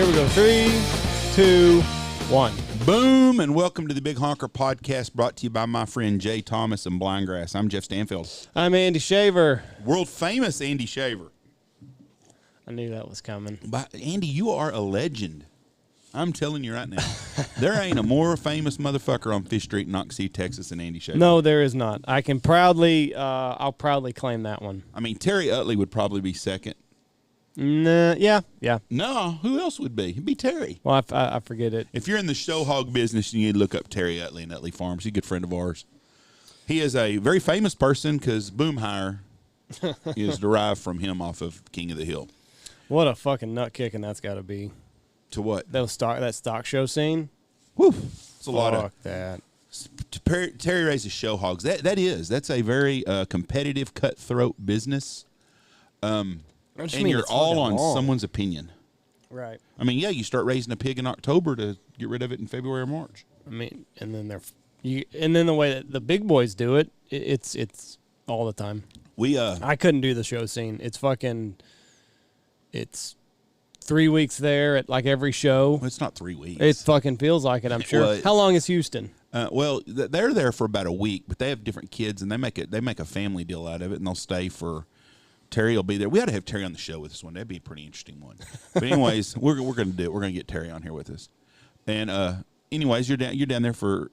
Here we go. 3, 2, 1. Boom, and welcome to the Big Honker podcast brought to you by my friend Jay Thomas and Blindgrass. I'm Jeff Stanfield. I'm Andy Shaver. World famous Andy Shaver. I knew that was coming. But Andy, you are a legend. I'm telling you right now. There ain't a more famous motherfucker on Fish Street in Knoxville, Texas than Andy Shaver. No, there is not. I can proudly, I'll proudly claim that one. I mean, Terry Utley would probably be second. Nah, yeah. No, who else would be? It'd be Terry. Well, I forget it. If you're in the show hog business, you need to look up Terry Utley and Utley Farms. He's a good friend of ours. He is a very famous person because Boomhire is derived from him off of King of the Hill. What a fucking nut kicking that's got to be. To what? That stock show scene. Whew. It's a lot of. Fuck that. Terry raises show hogs. That's a very competitive, cutthroat business. And you're all on someone's opinion. Right. I mean, yeah, you start raising a pig in October to get rid of it in February or March. I mean, and then the way that the big boys do it, it's all the time. I couldn't do the show scene. It's 3 weeks there at like every show. Well, it's not 3 weeks. It fucking feels like it, I'm sure. Well, how long is Houston? They're there for about a week, but they have different kids, and they make a family deal out of it, and they'll stay for. Terry will be there. We ought to have Terry on the show with us one day. That'd be a pretty interesting one. But anyways, we're going to do it. We're going to get Terry on here with us. And anyways, you're down there for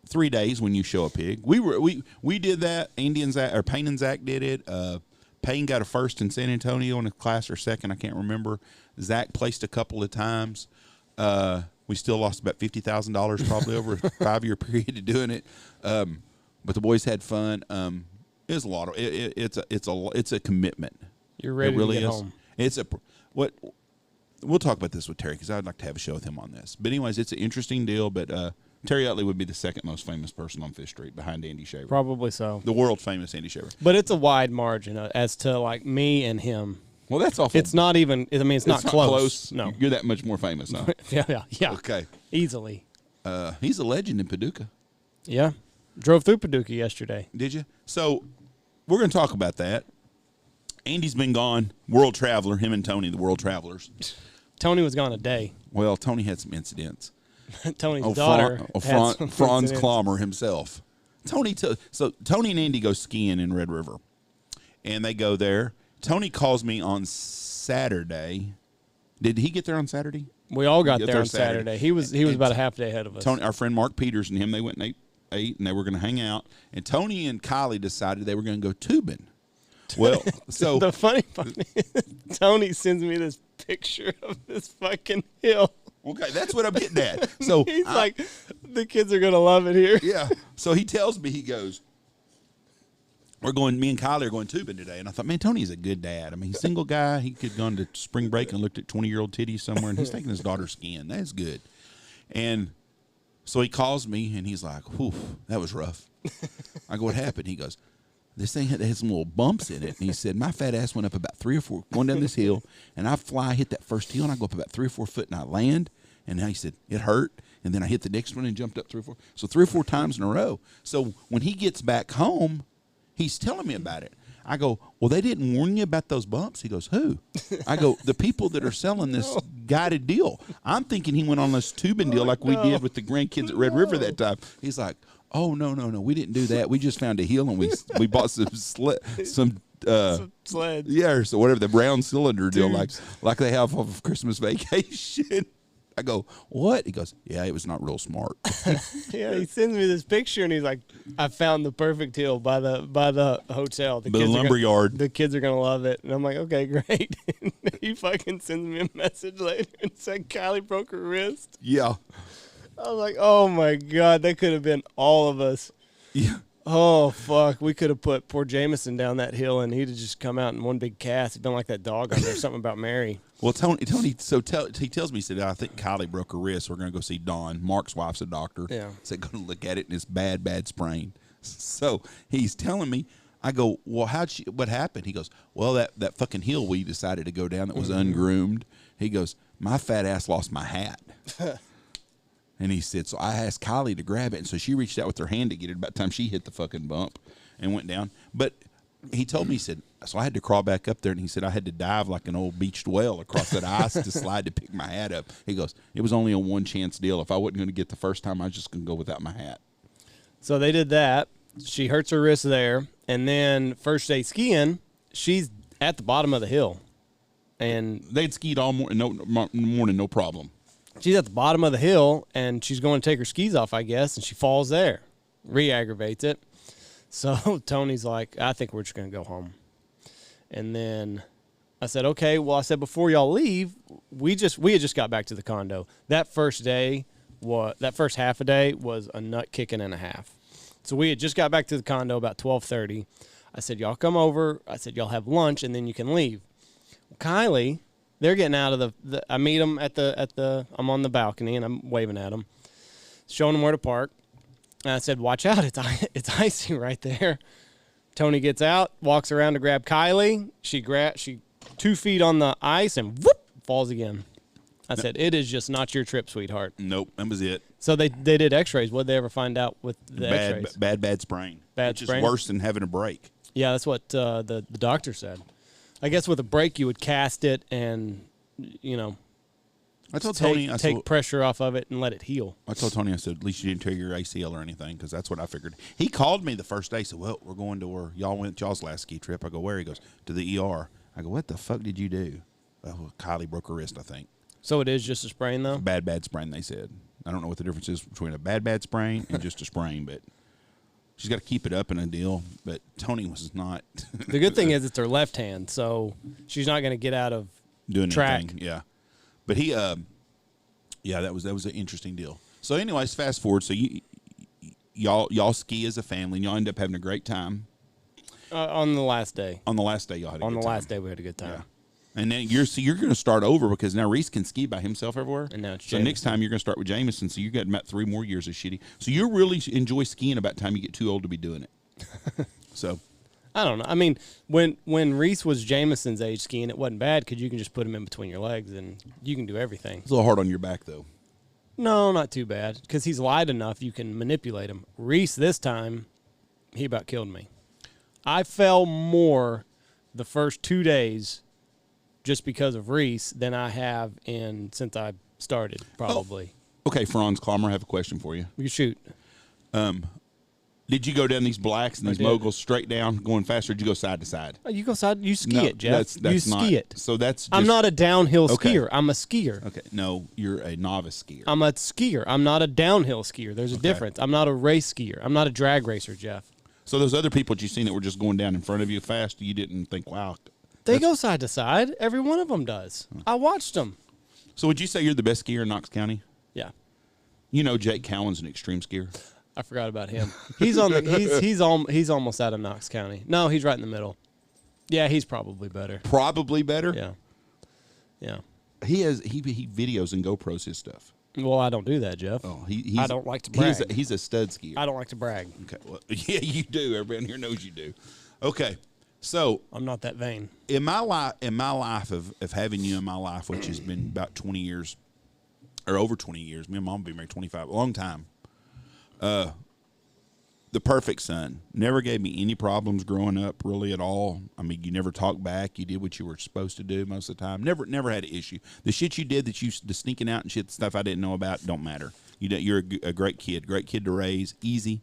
3 days when you show a pig. We did that. Andy and Zach, or Payne and Zach did it. Payne got a first in San Antonio in a class or second. I can't remember. Zach placed a couple of times. We still lost about $50,000 probably over a 5-year period of doing it. But the boys had fun. It's a lot of it's a commitment. You're ready to get home. We'll talk about this with Terry because I'd like to have a show with him on this. But anyways, it's an interesting deal. But Terry Utley would be the second most famous person on Fish Street behind Andy Shaver. Probably so. The world famous Andy Shaver. But it's a wide margin as to like me and him. Well, that's awful. It's not even. I mean, it's not close. No, you're that much more famous, huh? yeah. Okay. Easily. He's a legend in Paducah. Yeah. Drove through Paducah yesterday. Did you? So we're going to talk about that. Andy's been gone. World traveler. Him and Tony, the world travelers. Tony was gone a day. Well, Tony had some incidents. Tony's daughter. Franz Klammer himself. Tony and Andy go skiing in Red River. And they go there. Tony calls me on Saturday. Did he get there on Saturday? We all got there on Saturday. He was about a half day ahead of us. Our friend Mark Peters and him, they went and ate, and they were going to hang out. And Tony and Kylie decided they were going to go tubing. Well, so the funny part is Tony sends me this picture of this fucking hill. Okay, that's what I'm getting at. So he's like, the kids are going to love it here. Yeah. So he tells me, he goes, me and Kylie are going tubing today. And I thought, man, Tony's a good dad. I mean, he's a single guy. He could have gone to spring break and looked at 20-year-old titties somewhere, and he's taking his daughter skiing. That's good. And so he calls me, and he's like, whew, that was rough. I go, what happened? He goes, this thing had some little bumps in it. And he said, my fat ass went up about 3 or 4, going down this hill, and I hit that first hill, and I go up about 3 or 4 foot, and I land. And he said, it hurt. And then I hit the next one and jumped up 3 or 4. So 3 or 4 times in a row. So when he gets back home, he's telling me about it. I go, well, they didn't warn you about those bumps? He goes, who? I go, the people that are selling this guided deal. I'm thinking he went on this tubing deal like we did with the grandkids at Red River that time. He's like, oh, no, we didn't do that. We just found a hill and we bought some sleds. Yeah, or so whatever, the brown cylinder deal like they have off of Christmas Vacation. I go, what? He goes, yeah, it was not real smart. Yeah, he sends me this picture, and he's like, I found the perfect hill by the hotel. The lumber yard. The kids are going to love it. And I'm like, okay, great. And he fucking sends me a message later and said Kylie broke her wrist. Yeah. I was like, oh, my God, that could have been all of us. Yeah. Oh, fuck. We could have put poor Jameson down that hill, and he'd have just come out in one big cast. He'd been like that dog on there, something about Mary. Well, Tony, he tells me, he said, I think Kylie broke her wrist. We're going to go see Dawn. Mark's wife's a doctor. Yeah. Said, go to look at it, and it's bad sprain. So he's telling me, I go, well, what happened? He goes, well, that fucking hill we decided to go down that was ungroomed. He goes, my fat ass lost my hat. And he said, so I asked Kylie to grab it. And so she reached out with her hand to get it about the time she hit the fucking bump and went down. But he told me, he said, so I had to crawl back up there, and he said I had to dive like an old beached whale across that ice to slide to pick my hat up. He goes, it was only a one-chance deal. If I wasn't going to get the first time, I was just going to go without my hat. So they did that. She hurts her wrist there, and then first day skiing, she's at the bottom of the hill. And they'd skied all morning, no problem. She's at the bottom of the hill, and she's going to take her skis off, I guess, and she falls there. Re-aggravates it. So Tony's like, I think we're just going to go home. And then I said, okay, well, I said, before y'all leave, we had just got back to the condo. That first half a day was a nut kicking and a half. So we had just got back to the condo about 12:30. I said, y'all come over. I said, y'all have lunch, and then you can leave. Kylie, they're getting out of I meet them I'm on the balcony, and I'm waving at them, showing them where to park. And I said, watch out, it's icy right there. Tony gets out, walks around to grab Kylie. She 2 feet on the ice and whoop, falls again. I said, it is just not your trip, sweetheart. Nope, that was it. So they did x-rays. What did they ever find out with the x-rays? Bad sprain. Which is worse than having a break. Yeah, that's what the doctor said. I guess with a break, you would cast it and, I told Tony, take pressure off of it and let it heal. I told Tony, I said, at least you didn't tear your ACL or anything, because that's what I figured. He called me the first day, said, well, we're going to where y'all went y'all's last ski trip. I go, where? He goes, to the ER. I go, what the fuck did you do? Well, Kylie broke her wrist, I think. So it is just a sprain, though? Bad sprain, they said. I don't know what the difference is between a bad sprain and just a sprain, but she's got to keep it up in a deal. But Tony was not. The good thing is it's her left hand, so she's not going to get out of doing track. Anything. Yeah. But he, that was an interesting deal. So, anyways, fast forward. So y'all ski as a family, and y'all end up having a great time. On the last day. On the last day, y'all had a good time. On the last day, we had a good time. Yeah. And then you're going to start over, because now Reese can ski by himself everywhere. And now it's so next time you're going to start with Jameson. So you've got about 3 more years of shitty. So you really enjoy skiing about the time you get too old to be doing it. So. I don't know. I mean, when Reese was Jameson's age skiing, it wasn't bad because you can just put him in between your legs and you can do everything. It's a little hard on your back, though. No, not too bad, because he's light enough you can manipulate him. Reese, this time, he about killed me. I fell more the first 2 days just because of Reese than I have since I started, probably. Oh. Okay, Franz Klammer, I have a question for you. You shoot. Did you go down these blacks and these moguls straight down, going faster? Or did you go side to side? Oh, you go side. You ski it, Jeff. That's you ski it. So that's. I'm not a downhill skier. I'm a skier. Okay. No, you're a novice skier. I'm a skier. I'm not a downhill skier. There's a difference. I'm not a race skier. I'm not a drag racer, Jeff. So those other people that you've seen that were just going down in front of you fast, you didn't think, wow. They go side to side. Every one of them does. I watched them. So would you say you're the best skier in Knox County? Yeah. You know Jake Cowan's an extreme skier. I forgot about him. He's he's almost out of Knox County. No, he's right in the middle. Yeah, he's probably better. Probably better? Yeah. Yeah. He videos and GoPros his stuff. Well, I don't do that, Jeff. Oh, I don't like to brag. He's a stud skier. I don't like to brag. Okay. Well, yeah, you do. Everybody here knows you do. Okay. So I'm not that vain. In my life of having you in my life, which has been about 20 years or over 20 years. Me and Mom have been married 25, a long time. The perfect son. Never gave me any problems growing up, really, at all. I mean, you never talked back. You did what you were supposed to do most of the time. Never had an issue. The shit you did, the sneaking out and shit, stuff I didn't know about, don't matter. You're a great kid to raise, easy,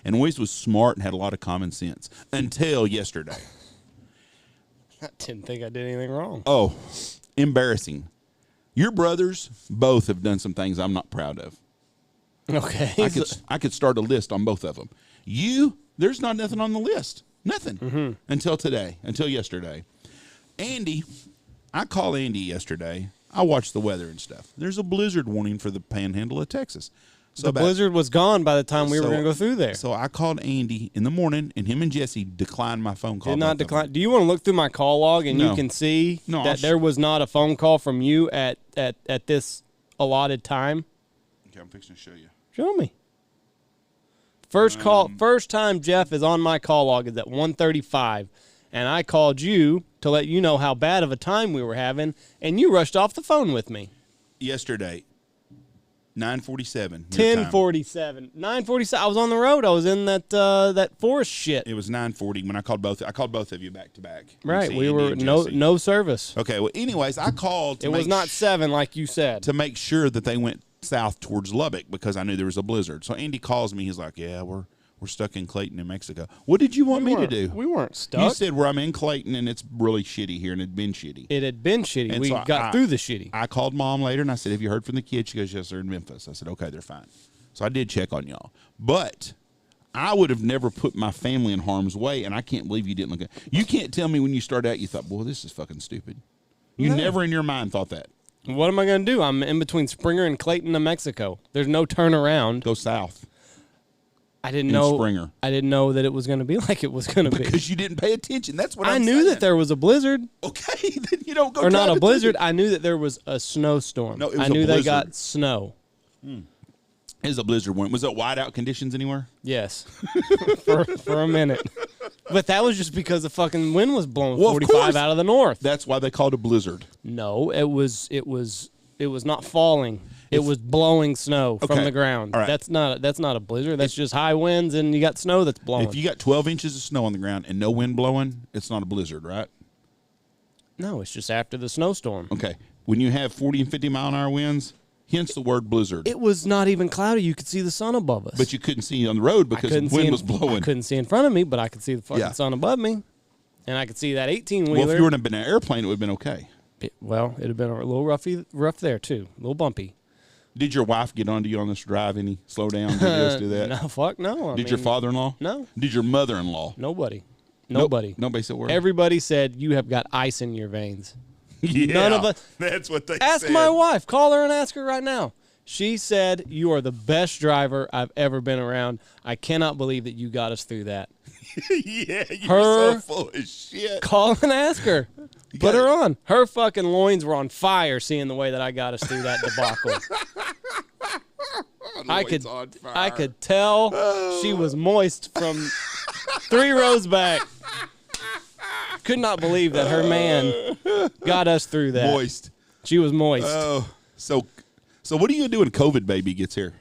and always was smart and had a lot of common sense until yesterday. I didn't think I did anything wrong. Oh, embarrassing. Your brothers both have done some things I'm not proud of. Okay. I could start a list on both of them. There's not nothing on the list. Nothing. Until today, until yesterday. Andy, I called Andy yesterday. I watched the weather and stuff. There's a blizzard warning for the panhandle of Texas. So the blizzard was gone by the time we were going to go through there. So I called Andy in the morning, and him and Jesse declined my phone call. Did not decline. Do you want to look through my call log and you can see that there was not a phone call from you at this allotted time? Okay, I'm fixing to show you. Show me. First time Jeff is on my call log is at 1:35, and I called you to let you know how bad of a time we were having, and you rushed off the phone with me. Yesterday. 9:47. 10:47. 9:47. I was on the road. I was in that forest shit. It was 9:40 when I called both. I called both of you back to back. Right. We were no service. Okay. Well, anyways, I called. It was not 7 like you said. To make sure that they went south towards Lubbock because I knew there was a blizzard. So Andy calls me. He's like, "Yeah, we're stuck in Clayton, New Mexico." What did you want me to do? We weren't stuck. You said I'm in Clayton and it's really shitty here, and it'd been shitty. It had been shitty. And we so got through the shitty. I called Mom later and I said, "Have you heard from the kids?" She goes, "Yes, they're in Memphis." I said, "Okay, they're fine." So I did check on y'all, but I would have never put my family in harm's way, and I can't believe you didn't look at. You can't tell me when you started out you thought, "Boy, this is fucking stupid." You never in your mind thought that. What am I going to do? I'm in between Springer and Clayton, New Mexico. There's no turnaround. Go south. I didn't know Springer. I didn't know that it was going to be like it was going to be. Because you didn't pay attention. That's what I knew that there was a blizzard. Okay, then you don't go. Or not a blizzard. I knew that there was a snowstorm. No, it was I knew a they blizzard. got snow. It was a blizzard. Was it whiteout conditions anywhere? Yes, for a minute. But that was just because the fucking wind was blowing Well, 45 out of the north. That's why they called it a blizzard. No, it was not falling. It was blowing snow from the ground. All right. That's not a blizzard. That's just high winds and you got snow that's blowing. If you got 12 inches of snow on the ground and no wind blowing, it's not a blizzard, right? No, it's just after the snowstorm. Okay. When you have 40 and 50 mile an hour winds, hence the word blizzard. It was not even cloudy. You could see the sun above us. But you couldn't see on the road because the wind was blowing. I couldn't see in front of me, but I could see the fucking sun above me. And I could see that 18-wheeler. Well, if you were in an airplane, it would have been okay. It'd have been a little rough there, too. A little bumpy. Did your wife get onto you on this drive any? Slow down? Did you guys do that? No, fuck no. Did your father-in-law? No. Did your mother-in-law? Nobody. Nobody said a word? Everybody said, you have got ice in your veins. Yeah, None of us. That's what they said. Ask my wife. Call her and ask her right now. She said, you are the best driver I've ever been around. I cannot believe that you got us through that. Yeah, you're so full of shit. Call and ask her. Put her on. Her fucking loins were on fire seeing the way that I got us through that debacle. I could tell she was moist from 3 rows back. Could not believe that her man got us through that. Moist. She was moist. Oh, so what are you gonna do when COVID baby gets here?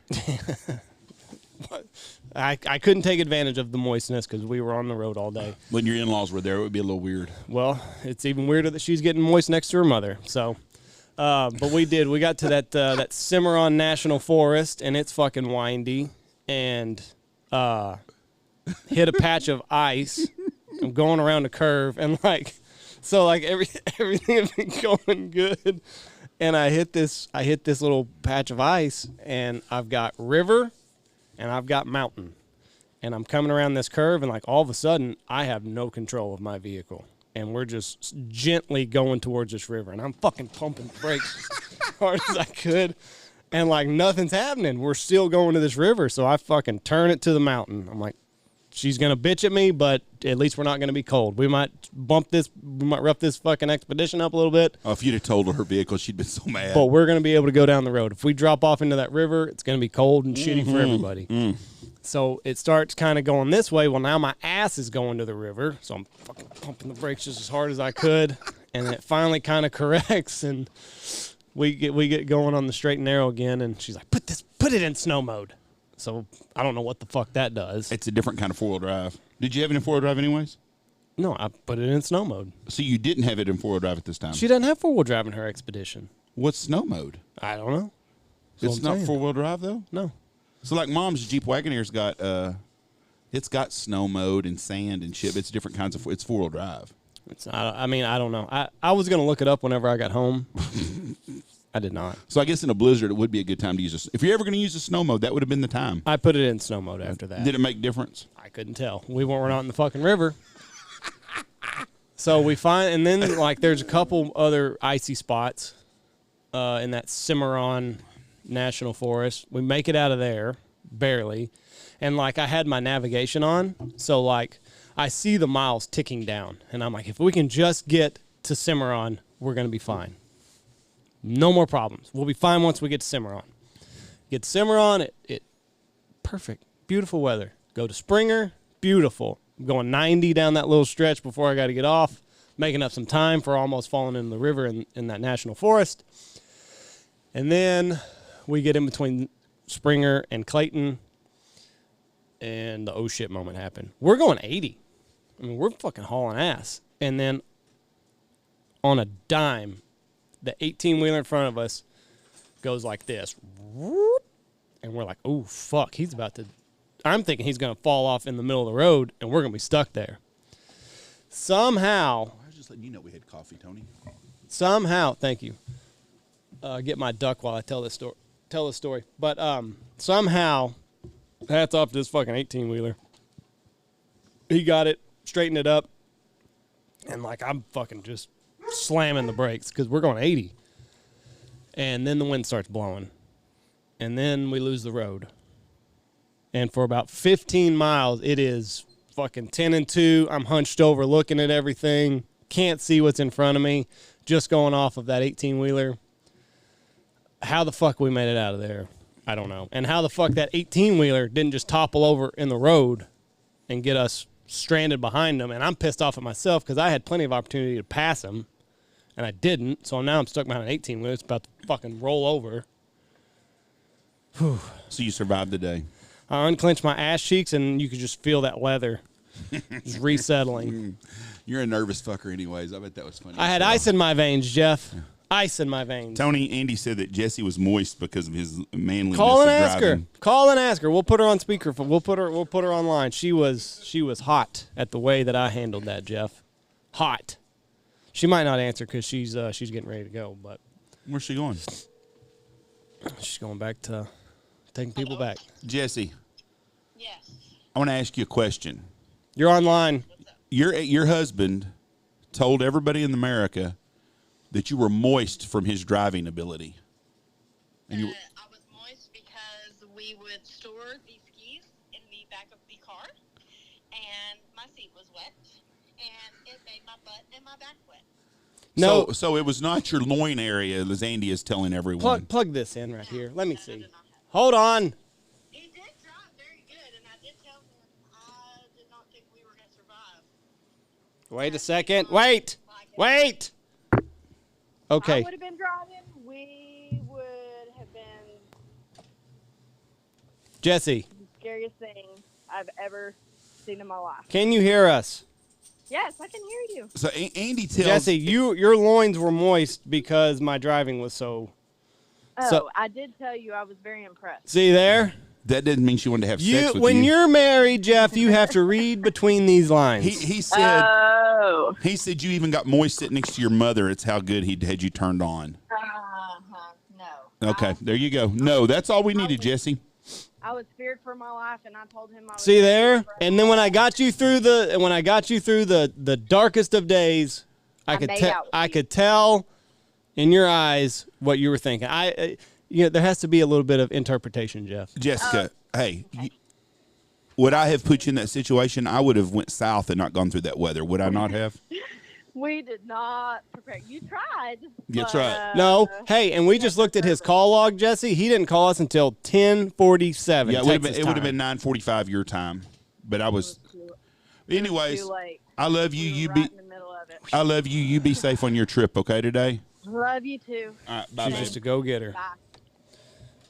I couldn't take advantage of the moistness because we were on the road all day. When your in-laws were there, it would be a little weird. Well, it's even weirder that she's getting moist next to her mother. So, but we did. We got to that Cimarron National Forest, and it's fucking windy, and hit a patch of ice. I'm going around a curve, and everything had been going good, and I hit this little patch of ice, and I've got river. And I've got mountain, and I'm coming around this curve, and all of a sudden, I have no control of my vehicle, and we're just gently going towards this river, and I'm fucking pumping the brakes as hard as I could, and nothing's happening. We're still going to this river, so I fucking turn it to the mountain. I'm like, she's gonna bitch at me, but at least we're not gonna be cold. We might rough this fucking expedition up a little bit. Oh, if you'd have told her vehicle, she'd been so mad. But we're gonna be able to go down the road. If we drop off into that river, it's gonna be cold and shitty for everybody. So it starts kind of going this way. Well, now my ass is going to the river, so I'm fucking pumping the brakes just as hard as I could, and it finally kind of corrects, and we get going on the straight and narrow again. And she's like, "Put it in snow mode." So I don't know what the fuck that does. It's a different kind of 4-wheel drive. Did you have it in 4-wheel drive anyways? No, I put it in snow mode. So you didn't have it in 4-wheel drive at this time? She doesn't have 4-wheel drive in her Expedition. What's snow mode? I don't know. It's not 4-wheel drive though? No. So Mom's Jeep Wagoneer's got it's got snow mode and sand and shit. It's different kinds of it's 4-wheel drive. It's not, I don't know. I was gonna look it up whenever I got home. I did not. So I guess in a blizzard, it would be a good time to use this. If you're ever going to use the snow mode, that would have been the time. I put it in snow mode after that. Did it make difference? I couldn't tell. We're not in the fucking river. So we find, and then there's a couple other icy spots in that Cimarron National Forest. We make it out of there, barely. And I had my navigation on, so I see the miles ticking down. And I'm like, if we can just get to Cimarron, we're going to be fine. No more problems. We'll be fine once we get to Cimarron. Get to Cimarron, it perfect, beautiful weather. Go to Springer, beautiful. I'm going 90 down that little stretch before I got to get off, making up some time for almost falling in the river in that national forest. And then we get in between Springer and Clayton, and the oh shit moment happened. We're going 80. I mean, we're fucking hauling ass. And then on a dime, the 18-wheeler in front of us goes like this. And we're like, oh, fuck, he's about to... I'm thinking he's going to fall off in the middle of the road, and we're going to be stuck there. Somehow... I was just letting you know we had coffee, Tony. Somehow... Thank you. Get my duck while I tell this story. But somehow, hats off to this fucking 18-wheeler. He got it, straightened it up, and, like, I'm fucking just slamming the brakes because we're going 80. And then the wind starts blowing. And then we lose the road. And for about 15 miles, it is fucking 10 and 2. I'm hunched over looking at everything. Can't see what's in front of me. Just going off of that 18-wheeler. How the fuck we made it out of there, I don't know. And how the fuck that 18-wheeler didn't just topple over in the road and get us stranded behind them. And I'm pissed off at myself because I had plenty of opportunity to pass him. And I didn't. So now I'm stuck behind an 18-wheeler. It's about to fucking roll over. Whew. So you survived the day. I unclenched my ass cheeks, and you could just feel that leather just resettling. You're a nervous fucker anyways. I bet that was funny. I had ice in my veins, Jeff. Yeah. Ice in my veins. Tony, Andy said that Jesse was moist because of his manliness. Call and ask her. Call and ask her. We'll put her on speakerphone. We'll put her online. She was hot at the way that I handled that, Jeff. Hot. She might not answer because she's getting ready to go. But where's she going? She's going back to taking people back. Jesse. Yes. I want to ask you a question. You're online. Your husband told everybody in America that you were moist from his driving ability. And I was moist because we would store the skis in the back of the car, and my seat was wet, and it made my butt and my back wet. No. So it was not your loin area, as Andy is telling everyone. Plug this in right here. Let me see. Hold on. He did drive very good, and I did tell him I did not think we were going to survive. Wait a second. Wait. Okay. I would have been driving. We would have been Jesse. the scariest thing I've ever seen in my life. Can you hear us? Yes, I can hear you. So Andy tells Jesse, your loins were moist because my driving was so. Oh, I did tell you I was very impressed. See there? that didn't mean she wanted to have sex with when you. you're married, Jeff, you have to read between these lines. He said. Oh. He said you even got moist sitting next to your mother. It's how good he had you turned on. No. Okay, there you go. No, that's all we needed, Jesse. I was feared for my life, and I told him I was. See there? And then when I got you through the darkest of days, I could tell in your eyes what you were thinking. There has to be a little bit of interpretation, Jeff. Jessica, hey, would I have put you in that situation? I would have went south and not gone through that weather. Would I not have? We did not prepare. You tried. That's but, right. No. Hey, and we just looked at his call log, Jesse. He didn't call us until 10:47. Yeah, it would have been 9:45 your time. But I was. Anyways, too late. I love you. We were right in the middle of it. I love you. You be safe on your trip, okay, today? Love you too. All right, bye. She's babe. just a go-getter. Bye.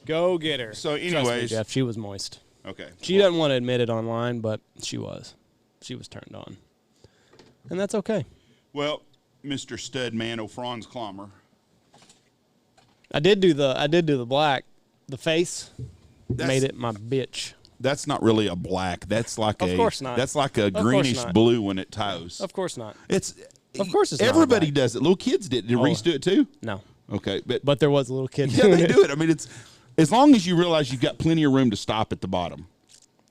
Go-getter. So, Trust me, anyways, Jeff, she was moist. okay. She doesn't want to admit it online, but she was. She was turned on. And that's okay. Well, Mr. Studman O'Franz Clommer. I did do the black. The face made it my bitch. That's not really a black. That's like Of course not. That's like a Of course greenish not. blue when it tows. Of course not. Of course it's not everybody black. does it. Little kids did. Did Oh. Reese do it too? No. Okay, But there was a little kid yeah, doing they it. do it. I mean, it's as long as you realize you've got plenty of room to stop at the bottom.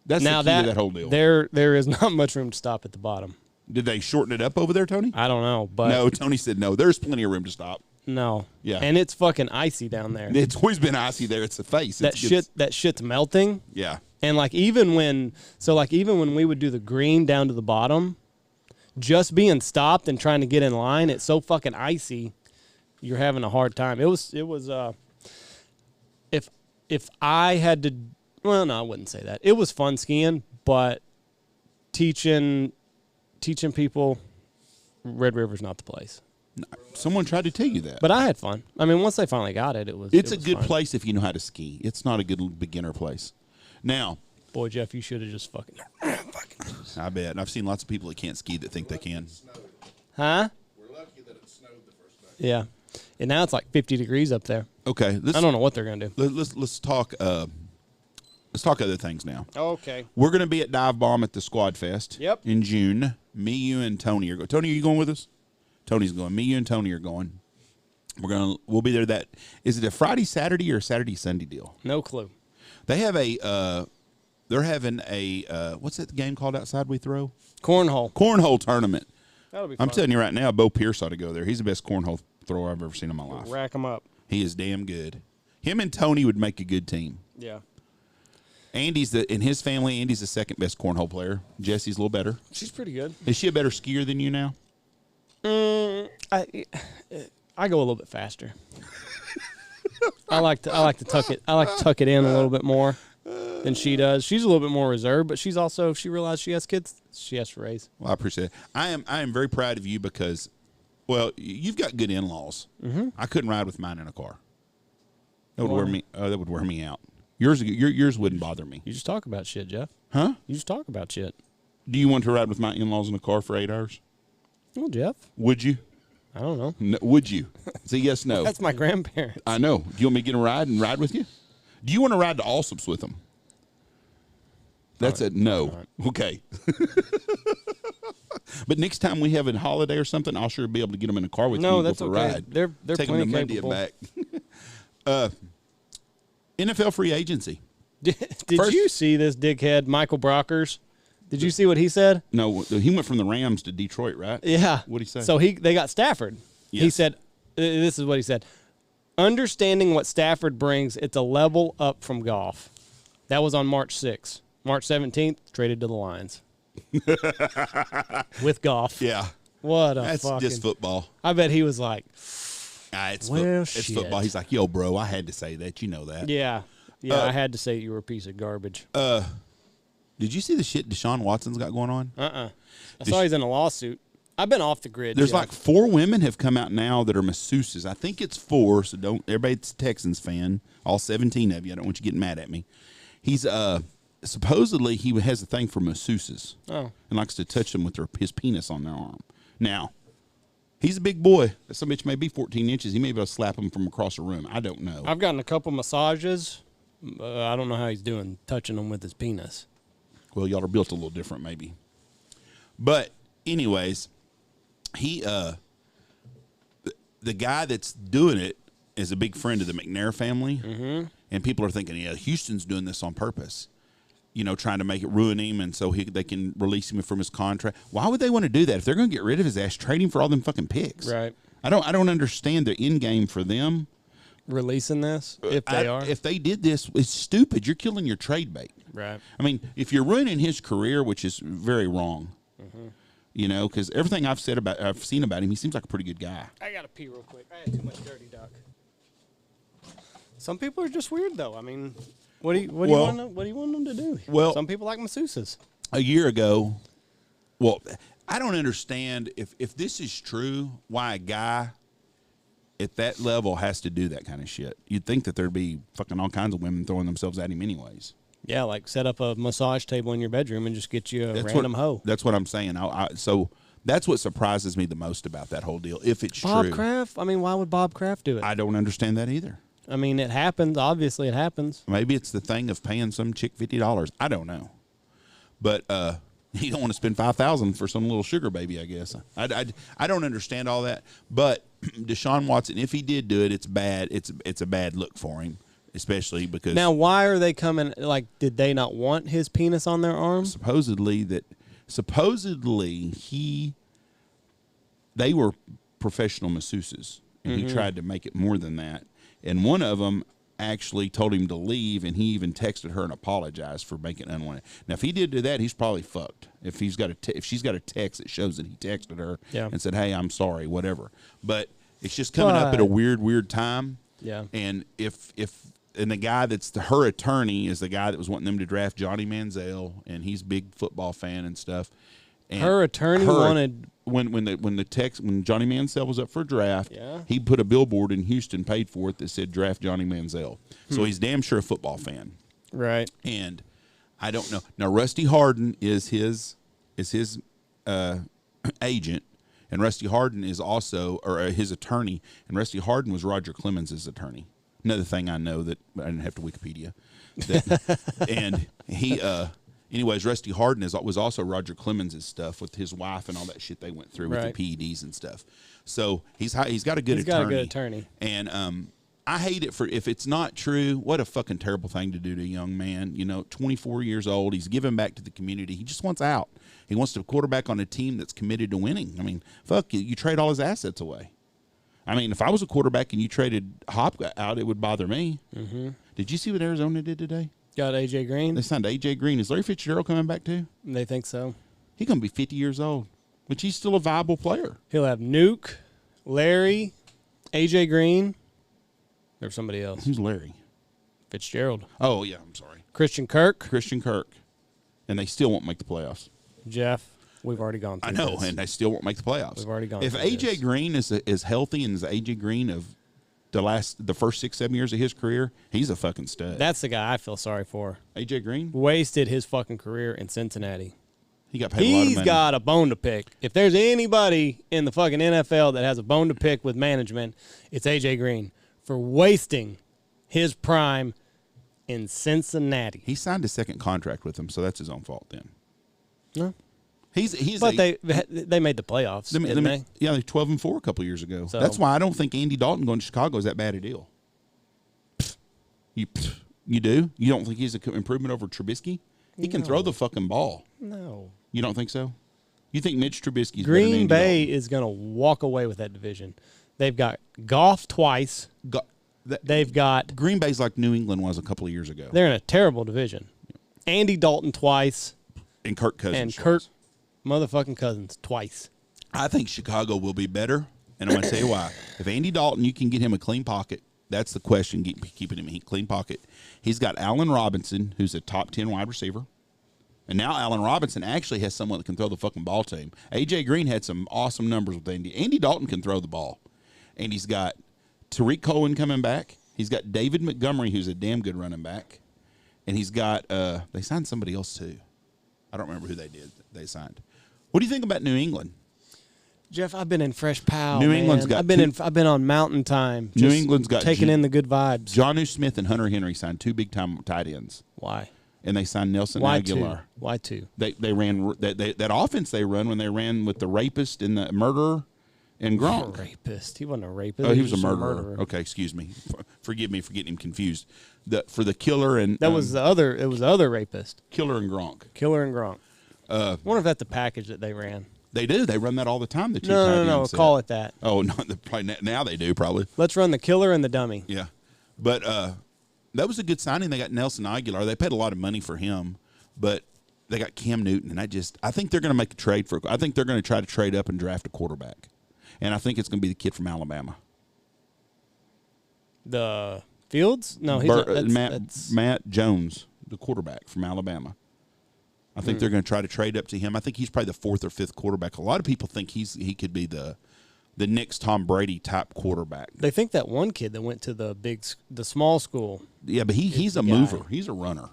That's Now the key to that whole deal. there is not much room to stop at the bottom. Did they shorten it up over there, Tony? I don't know, but No, Tony said no. There's plenty of room to stop. no. Yeah. And it's fucking icy down there. It's always been icy there. It's the face. That shit's melting. Yeah. And even when we would do the green down to the bottom, just being stopped and trying to get in line, it's so fucking icy, you're having a hard time. It was if I had to, well, no, I wouldn't say that. It was fun skiing, but teaching people Red River's not the place. Someone tried to tell you that. But I had fun. I mean, once they finally got it, it was. It's it a was good fun. place if you know how to ski. It's not a good beginner place. Now, Boy, Jeff, you should have just fucking. I bet. And I've seen lots of people that can't ski that think they can. Huh? We're lucky that it snowed the first day. Yeah. And now it's like 50 degrees up there. Okay, I don't know what they're gonna do. Let's talk. Let's talk other things now. Okay. We're going to be at Dive Bomb at the Squad Fest. Yep. In June. Me, you, and Tony are going. Tony, are you going with us? Tony's going. Me, you, and Tony are going. We'll be there. Is it a Friday, Saturday, or Saturday, Sunday deal? No clue. They have they're having a, what's that game called outside we throw? Cornhole Tournament. That'll be fun. I'm telling you right now, Bo Pierce ought to go there. He's the best cornhole thrower I've ever seen in my life. Rack them up. He is damn good. Him and Tony would make a good team. Yeah. In his family, Andy's the second best cornhole player. Jesse's a little better. She's pretty good. Is she a better skier than you now? I go a little bit faster. I like to tuck it. I like to tuck it in a little bit more than she does. She's a little bit more reserved, but she's also, if she realizes she has kids, she has to raise. Well, I appreciate it. I am very proud of you because, well, you've got good in-laws. Mm-hmm. I couldn't ride with mine in a car. That would wear me. That would wear me out. Yours wouldn't bother me. You just talk about shit, Jeff. Huh? You just talk about shit. Do you want to ride with my in-laws in a car for 8 hours? Well, Jeff, Would you? I don't know. No, would you? Say yes, no. That's my grandparents. I know. Do you want me to get a ride and ride with you? Do you want to ride to Allsup's with them? That's a no. Okay. But next time we have a holiday or something, I'll sure be able to get them in a car with you No, and go that's for okay. a ride. They're Take plenty them to Monday capable. and back. NFL free agency. Did First- you see this dickhead, Michael Brockers? Did you see what he said? No, he went from the Rams to Detroit, right? Yeah. What'd he say? So they got Stafford. He Yes. said, this is what he said. Understanding what Stafford brings, it's a level up from Goff. That was on March 6th. March 17th, traded to the Lions. With Goff. Yeah. What a That's fucking... just football. I bet he was like, It's Well, it's shit. football. He's like, yo, bro, I had to say that. You know that. yeah. Yeah, I had to say you were a piece of garbage. Did you see the shit Deshaun Watson's got going on? I saw he's in a lawsuit. I've been off the grid. There's Jeff. like 4 women have come out now that are masseuses. I think it's 4, so don't everybody's a Texans fan. All 17 of you. I don't want you getting mad at me. He's supposedly he has a thing for masseuses. Oh. And likes to touch them with his penis on their arm. Now, he's a big boy. Some bitch may be 14 inches. He may be able to slap him from across the room. I don't know. I've gotten a couple massages. I don't know how he's doing touching them with his penis. Well, y'all are built a little different, maybe. But anyways, he the guy that's doing it is a big friend of the McNair family, and people are thinking, yeah, Houston's doing this on purpose, trying to make it ruin him, and so they can release him from his contract. Why would they want to do that if they're going to get rid of his ass? Trade him for all them fucking picks, Right. I don't understand the end game for them. Releasing this, if they are. If they did this, it's stupid. You're killing your trade bait. Right. I mean, if you're ruining his career, which is very wrong, because everything I've seen about him, he seems like a pretty good guy. I got to pee real quick. I had too much dirty duck. Some people are just weird, though. I mean, what do you want them to do? Well- some people like masseuses. A year ago, I don't understand if this is true, why a guy at that level has to do that kind of shit. You'd think that there'd be fucking all kinds of women throwing themselves at him anyways. Yeah, like set up a massage table in your bedroom and just get you a random hoe. That's what I'm saying. So that's what surprises me the most about that whole deal, if it's Bob true. Kraft? I mean, why would Bob Kraft do it? I don't understand that either. I mean, it happens. Obviously, it happens. Maybe it's the thing of paying some chick $50. I don't know. But you don't want to spend $5,000 for some little sugar baby, I guess. I don't understand all that. But Deshaun Watson, if he did do it, it's bad. It's a bad look for him, especially because Now, why are they coming? Like, did they not want his penis on their arm? supposedly they were professional masseuses, and he tried to make it more than that. And one of them actually told him to leave, and he even texted her and apologized for making it unwanted. Now, if he did do that, he's probably fucked. If she's got a text that shows that he texted her and said, "Hey, I'm sorry," whatever. But it's just coming up at a weird time. Yeah. And if the guy that's her attorney is the guy that was wanting them to draft Johnny Manziel, and he's a big football fan and stuff. And her attorney wanted when Johnny Manziel was up for a draft, Yeah. he put a billboard in Houston, paid for it, that said draft Johnny Manziel. So he's damn sure a football fan. right. And I don't know. Now Rusty Hardin is his agent, and Rusty Hardin is also his attorney, and Rusty Hardin was Roger Clemens' attorney. Another thing I know that I didn't have to Wikipedia. And he anyways, Rusty Hardin was also Roger Clemens' stuff with his wife and all that shit they went through with the PEDs and stuff. So he's got a good attorney. Got a good attorney. And I hate it if it's not true. What a fucking terrible thing to do to a young man. 24 years old. He's giving back to the community. He just wants out. He wants to quarterback on a team that's committed to winning. I mean, fuck, you trade all his assets away. I mean, if I was a quarterback and you traded Hop out, it would bother me. Mm-hmm. Did you see what Arizona did today? Got A.J. Green. They signed A.J. Green. Is Larry Fitzgerald coming back too? They think so. He's going to be 50 years old, but he's still a viable player. He'll have Nuke, Larry, A.J. Green. There's somebody else. Who's Larry? Fitzgerald. Oh, yeah, I'm sorry. Christian Kirk. And they still won't make the playoffs. Jeff, we've already gone through I know, this. and they still won't make the playoffs. We've already gone If through A.J. this. Green is healthy and is A.J. Green of the first 6-7 years of his career, he's a fucking stud. That's the guy I feel sorry for. A.J. Green? Wasted his fucking career in Cincinnati. He got paid a lot of He's money. got a bone to pick. If there's anybody in the fucking NFL that has a bone to pick with management, it's A.J. Green for wasting his prime in Cincinnati. He signed a second contract with them, so that's his own fault then. No. But they made the playoffs, didn't they? Yeah, they're 12-4 a couple years ago. So, that's why I don't think Andy Dalton going to Chicago is that bad a deal. You do? You don't think he's an improvement over Trubisky? He can throw the fucking ball. No. You don't think so? You think Mitch Trubisky's Green Bay is going to walk away with that division. They've got Goff twice. They've got Green Bay's like New England was a couple of years ago. They're in a terrible division. Andy Dalton twice. And Kirk Cousins. And Kirk motherfucking Cousins twice. I think Chicago will be better, and I'm going to tell you why. If Andy Dalton, you can get him a clean pocket. That's the question, keeping him in a clean pocket. He's got Allen Robinson, who's a top 10 wide receiver. And now Allen Robinson actually has someone that can throw the fucking ball to him. A.J. Green had some awesome numbers with Andy. Andy Dalton can throw the ball. And he's got Tariq Cohen coming back. He's got David Montgomery, who's a damn good running back. And he's got they signed somebody else too. I don't remember who they signed. What do you think about New England? Jeff, I've been in fresh pow. New England's got I've been on mountain time. New England's got taking in the good vibes. Jonnu Smith and Hunter Henry signed 2 big time tight ends. Why? And they signed Nelson Why Aguilar. two? Why two? They ran that offense they run when they ran with the rapist and the murderer and Gronk. Rapist. He wasn't a rapist. Oh, he was a just murderer. Okay, excuse me. Forgive me for getting him confused. For the killer and that was the other. It was the other rapist. Killer and Gronk. Killer and Gronk. I wonder if that's the package that they ran. They do. They run that all the time. The two No. Call it that. Oh, no. Probably now they do probably. Let's run the killer and the dummy. Yeah, but that was a good signing. They got Nelson Aguilar. They paid a lot of money for him, but they got Cam Newton, and I think they're going to make a trade for. I think they're going to try to trade up and draft a quarterback, and I think it's going to be the kid from Alabama. The Fields? No, he's Matt Jones, the quarterback from Alabama. I think they're going to try to trade up to him. I think he's probably the 4th or 5th quarterback. A lot of people think he could be the next Tom Brady type quarterback. They think that one kid that went to the small school. Yeah, but he's a mover. He's a runner.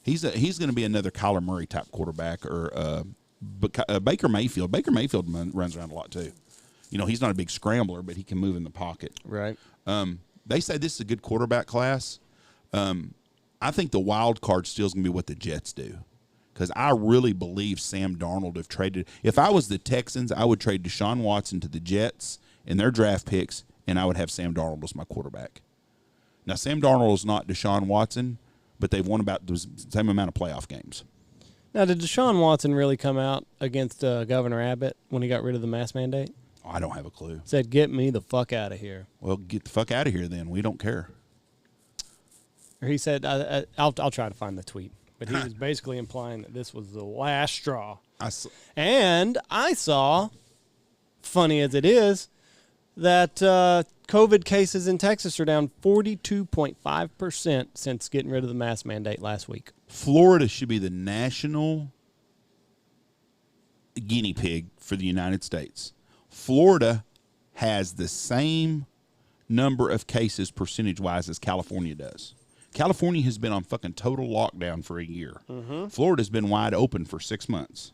He's going to be another Kyler Murray type quarterback or Baker Mayfield. Baker Mayfield runs around a lot too. He's not a big scrambler, but he can move in the pocket. Right. They say this is a good quarterback class. I think the wild card still is going to be what the Jets do. Because I really believe Sam Darnold have traded. If I was the Texans, I would trade Deshaun Watson to the Jets in their draft picks, and I would have Sam Darnold as my quarterback. Now, Sam Darnold is not Deshaun Watson, but they've won about the same amount of playoff games. Now, did Deshaun Watson really come out against Governor Abbott when he got rid of the mask mandate? Oh, I don't have a clue. Said, "Get me the fuck out of here." Well, get the fuck out of here then. We don't care. Or he said, "I'll try to find the tweet." But he was basically implying that this was the last straw. And I saw, funny as it is, that COVID cases in Texas are down 42.5% since getting rid of the mask mandate last week. Florida should be the national guinea pig for the United States. Florida has the same number of cases percentage-wise as California does. California has been on fucking total lockdown for a year. Mm-hmm. Florida's been wide open for 6 months.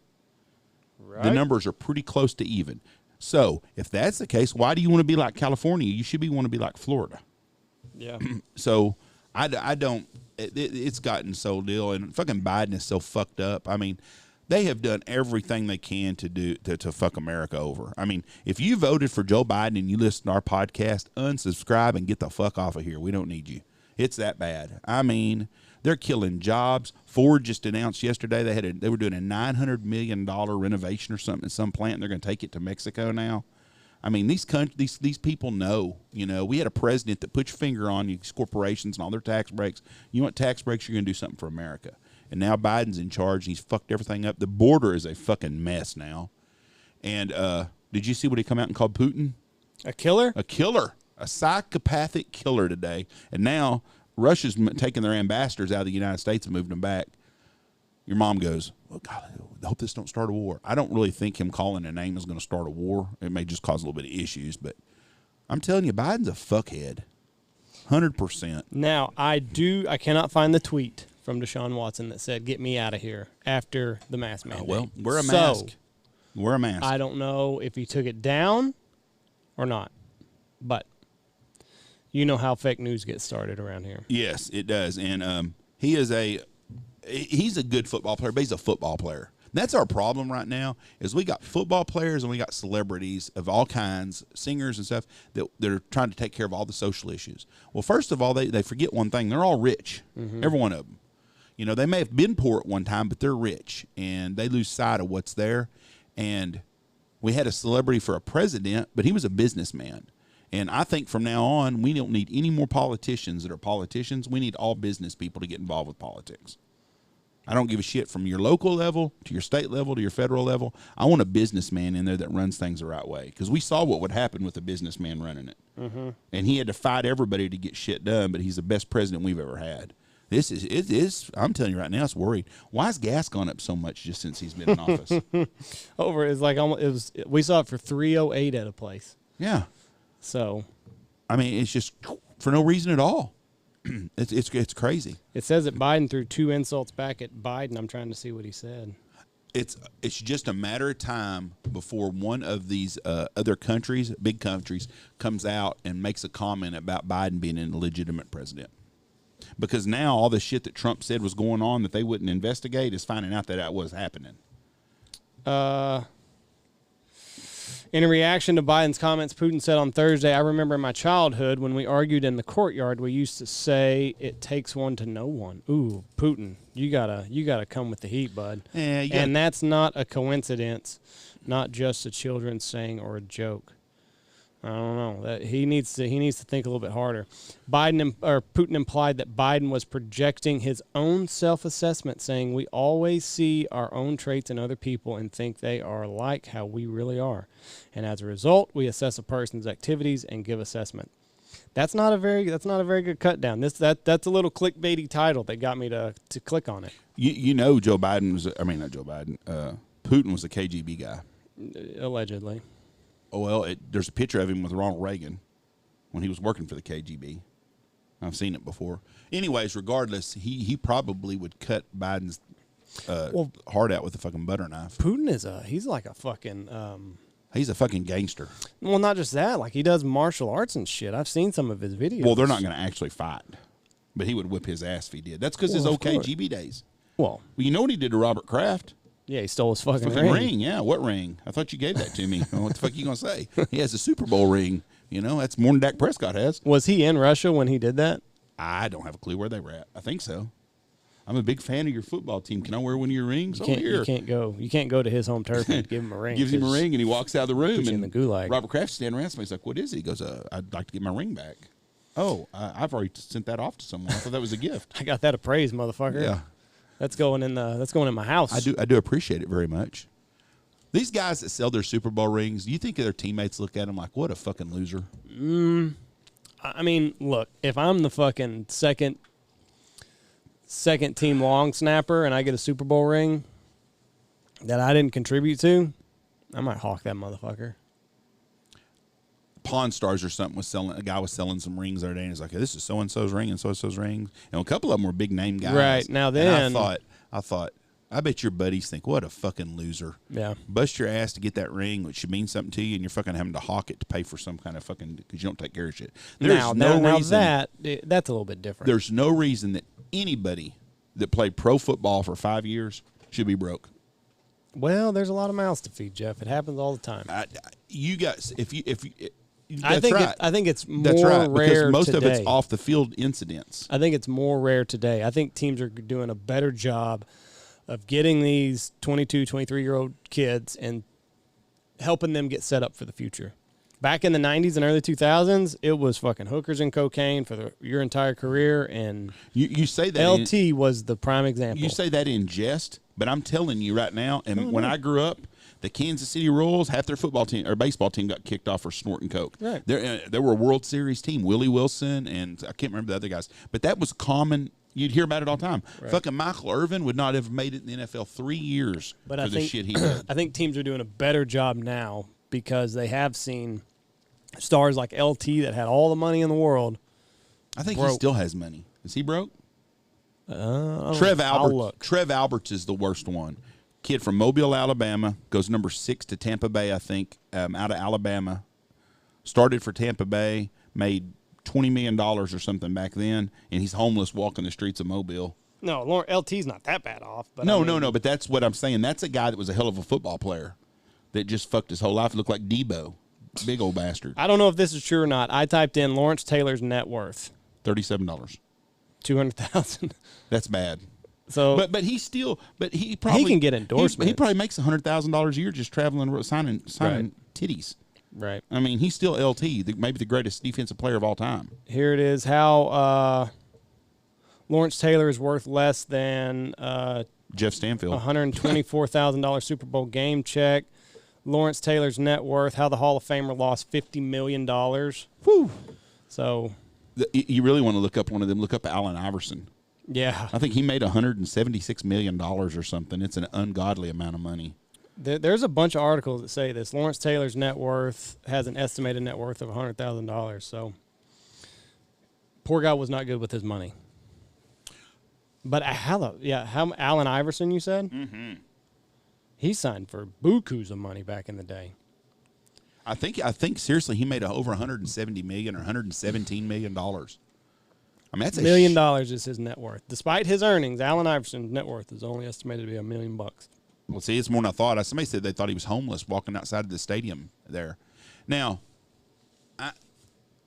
Right. The numbers are pretty close to even. So if that's the case, why do you want to be like California? You should want to be like Florida. Yeah. So I don't. It's gotten so deal, and fucking Biden is so fucked up. I mean, they have done everything they can to do to fuck America over. I mean, if you voted for Joe Biden and you listen to our podcast, unsubscribe and get the fuck off of here. We don't need you. It's that bad. I mean, they're killing jobs. Ford just announced yesterday they were doing a $900 million renovation or something in some plant, and they're going to take it to Mexico now. I mean, these people know. You know, we had a president that put your finger on these corporations and all their tax breaks. You want tax breaks, you're going to do something for America. And now Biden's in charge, and he's fucked everything up. The border is a fucking mess now. And did you see what he come out and called Putin? A killer? A killer. A psychopathic killer today. And now Russia's taking their ambassadors out of the United States and moving them back. Your mom goes, well, God, I hope this don't start a war. I don't really think him calling a name is going to start a war. It may just cause a little bit of issues, but I'm telling you, Biden's a fuckhead. 100%. Now, I cannot find the tweet from Deshaun Watson that said, get me out of here after the mask mandate. Well, wear a mask. Wear a mask. I don't know if he took it down or not, but you know how fake news gets started around here. Yes, it does. And he's a good football player, but he's a football player. That's our problem right now is we got football players and we got celebrities of all kinds, singers and stuff, that are trying to take care of all the social issues. Well, first of all, they forget one thing. They're all rich, every one of them. You know, they may have been poor at one time, but they're rich, and they lose sight of what's there. And we had a celebrity for a president, but he was a businessman. And I think from now on, we don't need any more politicians that are politicians. We need all business people to get involved with politics. I don't give a shit from your local level to your state level to your federal level. I want a businessman in there that runs things the right way. Because we saw what would happen with a businessman running it. Mm-hmm. And he had to fight everybody to get shit done, but he's the best president we've ever had. I'm telling you right now, it's worried. Why has gas gone up so much just since he's been in office? We saw it for $3.08 at a place. Yeah. So, I mean, it's just for no reason at all. It's crazy. It says that Biden threw 2 insults back at Biden. I'm trying to see what he said. It's just a matter of time before one of these other countries, big countries, comes out and makes a comment about Biden being an illegitimate president. Because now all the shit that Trump said was going on that they wouldn't investigate is finding out that that was happening. In a reaction to Biden's comments, Putin said on Thursday, I remember in my childhood when we argued in the courtyard, we used to say it takes one to know one. Ooh, Putin, you gotta come with the heat, bud. Yeah, and that's not a coincidence, not just a children's saying or a joke. I don't know. He needs to think a little bit harder. Putin implied that Biden was projecting his own self-assessment, saying we always see our own traits in other people and think they are like how we really are, and as a result, we assess a person's activities and give assessment. That's not a very good cut down. That's a little clickbaity title that got me to click on it. You know, Putin was a KGB guy, allegedly. Oh, well, there's a picture of him with Ronald Reagan when he was working for the KGB. I've seen it before. Anyways, regardless, he probably would cut Biden's heart out with a fucking butter knife. Putin he's like a fucking... he's a fucking gangster. Well, not just that. Like, he does martial arts and shit. I've seen some of his videos. Well, they're not going to actually fight. But he would whip his ass if he did. That's because his old KGB days. Well, you know what he did to Robert Kraft? Yeah, he stole his fucking ring. Yeah, what ring? I thought you gave that to me. What the fuck are you going to say? He has a Super Bowl ring. You know, that's more than Dak Prescott has. Was he in Russia when he did that? I don't have a clue where they were at. I think so. I'm a big fan of your football team. Can I wear one of your rings? You can't go to his home turf and give him a ring. Gives him a ring, and he walks out of the room. Puts you in the gulag. Robert Kraft's standing around. Somebody's like, what is it? He goes, I'd like to get my ring back. Oh, I've already sent that off to someone. I thought that was a gift. I got that appraised, motherfucker. Yeah. That's going in my house. I do appreciate it very much. These guys that sell their Super Bowl rings, do you think their teammates look at them like, what a fucking loser? I mean, look, if I'm the fucking second team long snapper and I get a Super Bowl ring, that I didn't contribute to, I might hawk that motherfucker. Pawn Stars or something a guy was selling some rings the other day, and he's like, "This is so and so's ring and so and so's ring," and a couple of them were big name guys. Right now, then and I thought, I bet your buddies think, "What a fucking loser!" Yeah, bust your ass to get that ring, which should mean something to you, and you're fucking having to hawk it to pay for some kind of fucking because you don't take care of shit. There's no reason that's a little bit different. There's no reason that anybody that played pro football for 5 years should be broke. Well, there's a lot of mouths to feed, Jeff. It happens all the time. You guys, if you. I think it's more rare because most today. of it's off the field incidents. I think it's more rare today. I think teams are doing a better job of getting these 22, 23-year-old kids and helping them get set up for the future. Back in the 90s and early 2000s, it was fucking hookers and cocaine for your entire career, and you say that LT was the prime example. You say that in jest, but I'm telling you right now, and when I grew up, the Kansas City Royals, half their football team or baseball team got kicked off for snorting coke. Right. There were a World Series team, Willie Wilson, and I can't remember the other guys, but that was common. You'd hear about it all the time. Right. Fucking Michael Irvin would not have made it in the NFL 3 years for the shit he did. I think teams are doing a better job now because they have seen stars like LT that had all the money in the world. I think he still has money. Is he broke? Trev Alberts is the worst one. Kid from Mobile, Alabama, goes number 6 to Tampa Bay, I think, out of Alabama. Started for Tampa Bay, made $20 million or something back then, and he's homeless walking the streets of Mobile. No, LT's not that bad off. But No, but that's what I'm saying. That's a guy that was a hell of a football player that just fucked his whole life. Looked like Debo. Big old bastard. I don't know if this is true or not. I typed in Lawrence Taylor's net worth. $37. $200,000. That's bad. So, but he probably can get endorsements. He probably makes $100,000 a year just traveling signing titties. Right. I mean, he's still LT, maybe the greatest defensive player of all time. Here it is. How Lawrence Taylor is worth less than Jeff Stanfield. $124,000 Super Bowl game check. Lawrence Taylor's net worth. How the Hall of Famer lost $50 million. Whew. So you really want to look up one of them. Look up Allen Iverson. Yeah. I think he made $176 million or something. It's an ungodly amount of money. There's a bunch of articles that say this. Lawrence Taylor's net worth has an estimated net worth of $100,000. So poor guy was not good with his money. But how Allen Iverson, you said? Mm-hmm. He signed for bukus of money back in the day. I think seriously, he made over $170 million or $117 million. I mean, that's $1 million is his net worth. Despite his earnings, Allen Iverson's net worth is only estimated to be $1 million. Well, see, it's more than I thought. Somebody said they thought he was homeless walking outside of the stadium there. Now,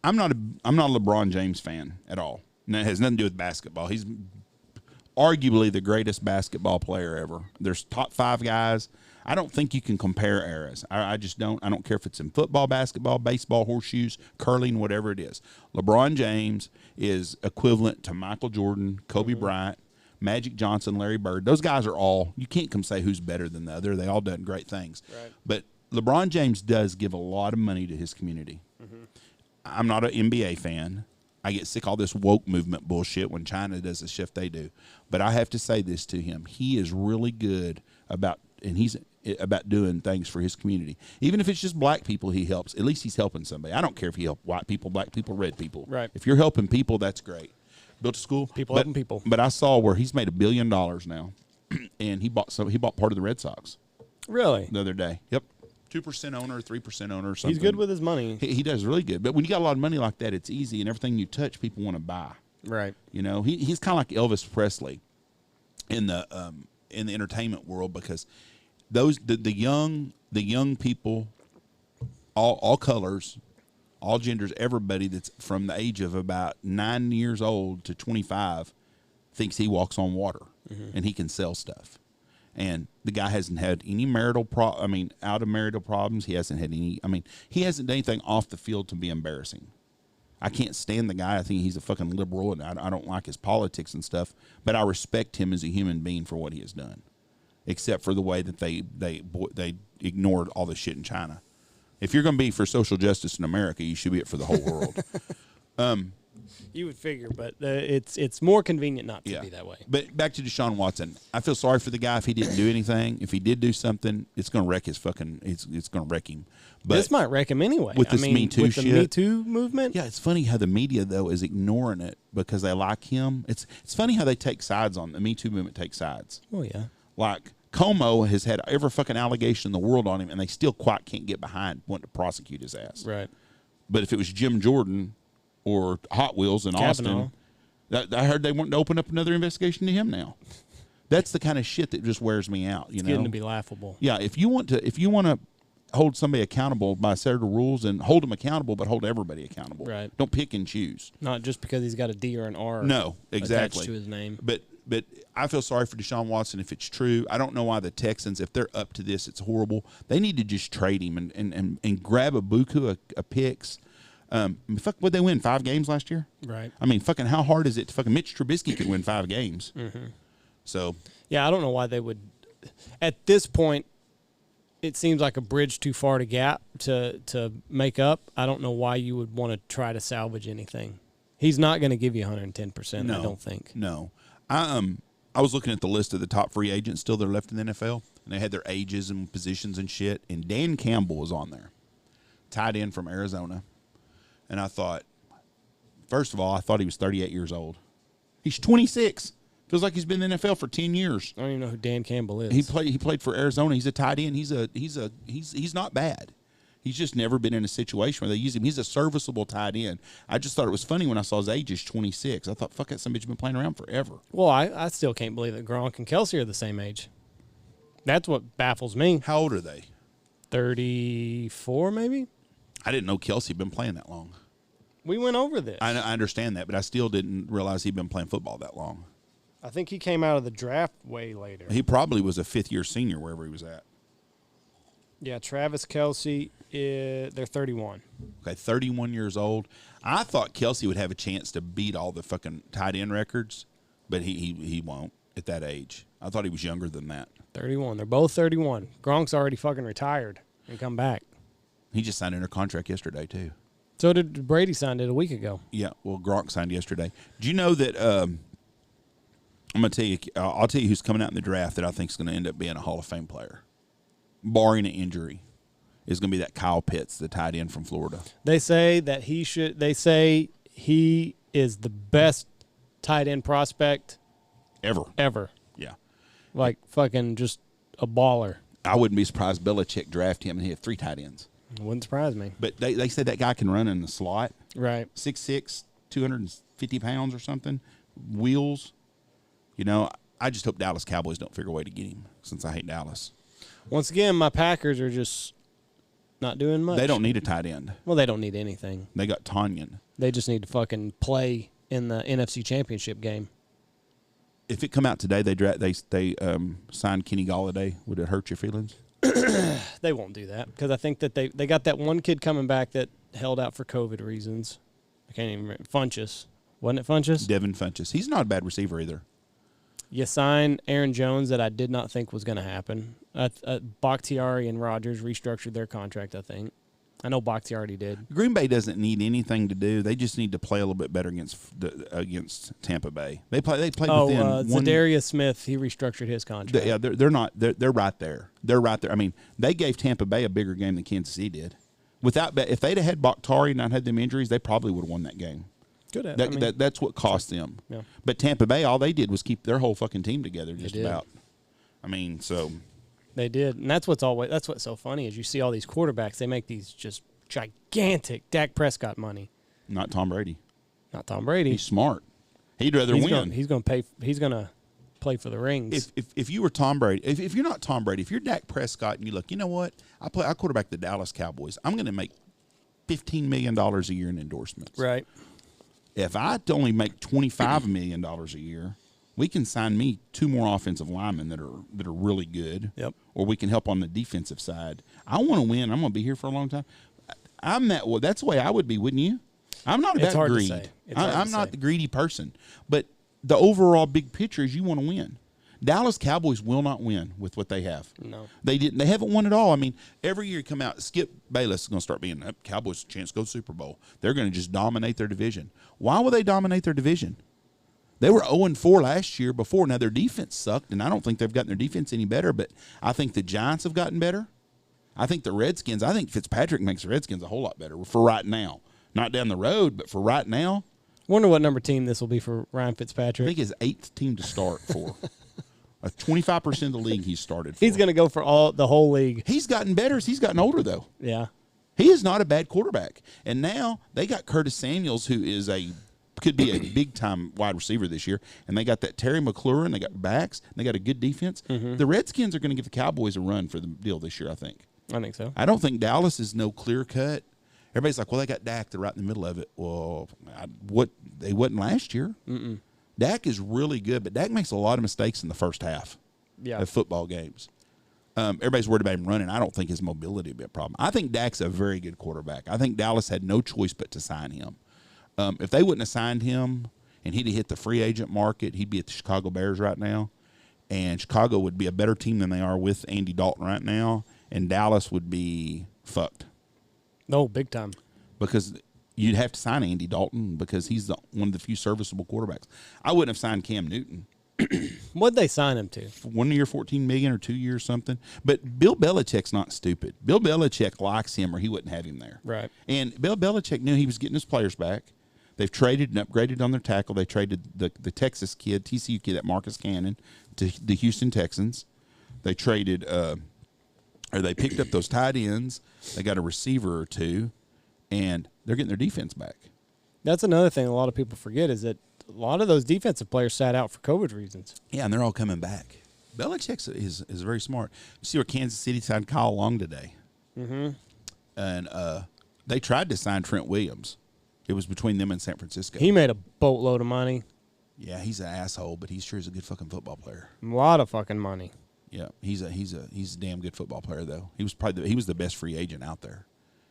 I'm not a LeBron James fan at all. And it has nothing to do with basketball. He's arguably the greatest basketball player ever. There's top 5 guys. I don't think you can compare eras. I just don't. I don't care if it's in football, basketball, baseball, horseshoes, curling, whatever it is. LeBron James is equivalent to Michael Jordan, Kobe Bryant, Magic Johnson, Larry Bird. Those guys are all, you can't come say who's better than the other. They all done great things. Right. But LeBron James does give a lot of money to his community. Mm-hmm. I'm not an NBA fan. I get sick of all this woke movement bullshit when China does the shit they do. But I have to say this to him. He is really good about doing things for his community. Even if it's just black people he helps, at least he's helping somebody. I don't care if he helps white people, black people, red people. Right. If you're helping people, that's great. Built a school. Helping people. But I saw where he's made $1 billion now, and he bought part of the Red Sox. Really? The other day. Yep. 2% owner, 3% owner, or something. He's good with his money. He does really good. But when you got a lot of money like that, it's easy, and everything you touch, people want to buy. Right. You know, he's kind of like Elvis Presley in the entertainment world, because the young people, all colors, all genders, everybody that's from the age of about 9 years old to 25 thinks he walks on water, and he can sell stuff. And the guy hasn't had any out of marital problems. He hasn't had any. I mean, he hasn't done anything off the field to be embarrassing. I can't stand the guy. I think he's a fucking liberal, and I don't like his politics and stuff. But I respect him as a human being for what he has done, except for the way that they ignored all the shit in China. If you're going to be for social justice in America, you should be it for the whole world. You would figure, but it's more convenient not to be that way. But back to Deshaun Watson. I feel sorry for the guy if he didn't do anything. If he did do something, it's going to wreck his fucking. It's going to wreck him. But this might wreck him anyway. With this Me Too shit. The Me Too movement. Yeah, it's funny how the media though is ignoring it because they like him. It's funny how they take sides on the Me Too movement. Takes sides. Oh yeah. Like Como has had every fucking allegation in the world on him, and they still quite can't get behind wanting to prosecute his ass. Right. But if it was Jim Jordan or Hot Wheels in Austin, I heard they want to open up another investigation to him now. That's the kind of shit that just wears me out. You know, getting to be laughable. Yeah, if you want to hold somebody accountable by a set of rules, and hold them accountable, but hold everybody accountable. Right. Don't pick and choose. Not just because he's got a D or an R. No, exactly. Attached to his name. But I feel sorry for Deshaun Watson if it's true. I don't know why the Texans, if they're up to this, it's horrible. They need to just trade him and grab a buku of picks. Fuck, would they win 5 games last year? Right. I mean, fucking how hard is it to fucking Mitch Trubisky could win 5 games? Mm-hmm. So. Yeah, I don't know why they would. At this point, it seems like a bridge too far to gap to make up. I don't know why you would want to try to salvage anything. He's not going to give you 110%, I don't think. No. I was looking at the list of the top free agents still that are left in the NFL, and they had their ages and positions and shit, and Dan Campbell was on there, tight end from Arizona. And I thought, first of all, I thought he was 38 years old. He's 26. Feels like he's been in the NFL for 10 years. I don't even know who Dan Campbell is. He played for Arizona. He's a tight end. He's not bad. He's just never been in a situation where they use him. He's a serviceable tight end. I just thought it was funny when I saw his age is 26. I thought, fuck that, somebody's been playing around forever. Well, I still can't believe that Gronk and Kelsey are the same age. That's what baffles me. How old are they? 34, maybe? I didn't know Kelsey had been playing that long. We went over this. I understand that, but I still didn't realize he'd been playing football that long. I think he came out of the draft way later. He probably was a fifth-year senior wherever he was at. Yeah, Travis Kelsey, they're 31. Okay, 31 years old. I thought Kelsey would have a chance to beat all the fucking tight end records, but he won't at that age. I thought he was younger than that. 31. They're both 31. Gronk's already fucking retired and come back. He just signed under contract yesterday, too. So did Brady signed it a week ago. Yeah, well, Gronk signed yesterday. Do you know that I'm going to tell you, I'll tell you who's coming out in the draft that I think is going to end up being a Hall of Fame player, barring an injury, is going to be that Kyle Pitts, the tight end from Florida. They say that he is the best tight end prospect ever. Yeah. Like fucking just a baller. I wouldn't be surprised Belichick drafted him and he had 3 tight ends. Wouldn't surprise me. But they said that guy can run in the slot. Right. 6'6", 250 pounds or something. Wheels. You know, I just hope Dallas Cowboys don't figure a way to get him since I hate Dallas. Once again, my Packers are just not doing much. They don't need a tight end. Well, they don't need anything. They got Tanyan. They just need to fucking play in the NFC Championship game. If it come out today, they signed Kenny Golladay. Would it hurt your feelings? They won't do that because I think that they got that one kid coming back that held out for COVID reasons. I can't even remember. Funchess. Wasn't it Funchess? Devin Funchess. He's not a bad receiver either. You sign Aaron Jones that I did not think was going to happen. Bakhtiari and Rodgers restructured their contract, I think. I know Bakhtiari did. Green Bay doesn't need anything to do. They just need to play a little bit better against Tampa Bay. They played within Zadarius Smith, he restructured his contract. They're right there. They're right there. I mean, they gave Tampa Bay a bigger game than Kansas City did. If they'd have had Bakhtiari and not had them injuries, they probably would have won that game. Good at that's what cost them. Yeah. But Tampa Bay, all they did was keep their whole fucking team together just about. I mean, so they did. And that's what's so funny is you see all these quarterbacks, they make these just gigantic Dak Prescott money. Not Tom Brady. Not Tom Brady. He's smart. He'd rather win. He's going to play for the rings. If you were Tom Brady, if you're not Tom Brady, if you're Dak Prescott and you look, you know what? I quarterback the Dallas Cowboys. I'm going to make $15 million a year in endorsements. Right. If I only make $25 million a year, we can sign me 2 more offensive linemen that are really good. Yep. Or we can help on the defensive side. I want to win. I'm going to be here for a long time. That's the way I would be, wouldn't you? I'm not about greed. I'm not the greedy person. But the overall big picture is you want to win. Dallas Cowboys will not win with what they have. No. They didn't. They haven't won at all. I mean, every year you come out, Skip Bayless is going to start being Cowboys chance to go to Super Bowl. They're going to just dominate their division. Why will they dominate their division? They were 0-4 last year before. Now, their defense sucked, and I don't think they've gotten their defense any better, but I think the Giants have gotten better. I think the Redskins, I think Fitzpatrick makes the Redskins a whole lot better for right now. Not down the road, but for right now. Wonder what number team this will be for Ryan I Fitzpatrick. think his 8th team to start for. 25% of the league he's started for. He's going to go for the whole league. He's gotten better as he's gotten older, though. Yeah. He is not a bad quarterback. And now they got Curtis Samuels, who could be a big-time wide receiver this year. And they got that Terry McLaurin. They got backs. And they got a good defense. Mm-hmm. The Redskins are going to give the Cowboys a run for the deal this year, I think. I think so. I don't think Dallas is no clear-cut. Everybody's like, well, they got Dak. They're right in the middle of it. Well, they wasn't last year. Mm-mm. Dak is really good, but Dak makes a lot of mistakes in the first half of football games. Everybody's worried about him running. I don't think his mobility would be a problem. I think Dak's a very good quarterback. I think Dallas had no choice but to sign him. If they wouldn't have signed him and he'd have hit the free agent market, he'd be at the Chicago Bears right now. And Chicago would be a better team than they are with Andy Dalton right now. And Dallas would be fucked. No, big time. Because you'd have to sign Andy Dalton because he's one of the few serviceable quarterbacks. I wouldn't have signed Cam Newton. What'd they sign him to? 1 year, $14 million, or 2 years, something. But Bill Belichick's not stupid. Bill Belichick likes him, or he wouldn't have him there. Right. And Bill Belichick knew he was getting his players back. They've traded and upgraded on their tackle. They traded the Texas kid, TCU kid, that Marcus Cannon, to the Houston Texans. They traded, they picked up those tight ends. They got a receiver or two, and they're getting their defense back. That's another thing a lot of people forget is that a lot of those defensive players sat out for COVID reasons. Yeah, and they're all coming back. Belichick is very smart. You see where Kansas City signed Kyle Long today. Mm-hmm. And they tried to sign Trent Williams. It was between them and San Francisco. He made a boatload of money. Yeah, he's an asshole, but he sure is a good fucking football player. A lot of fucking money. Yeah, he's a damn good football player though. He was the best free agent out there.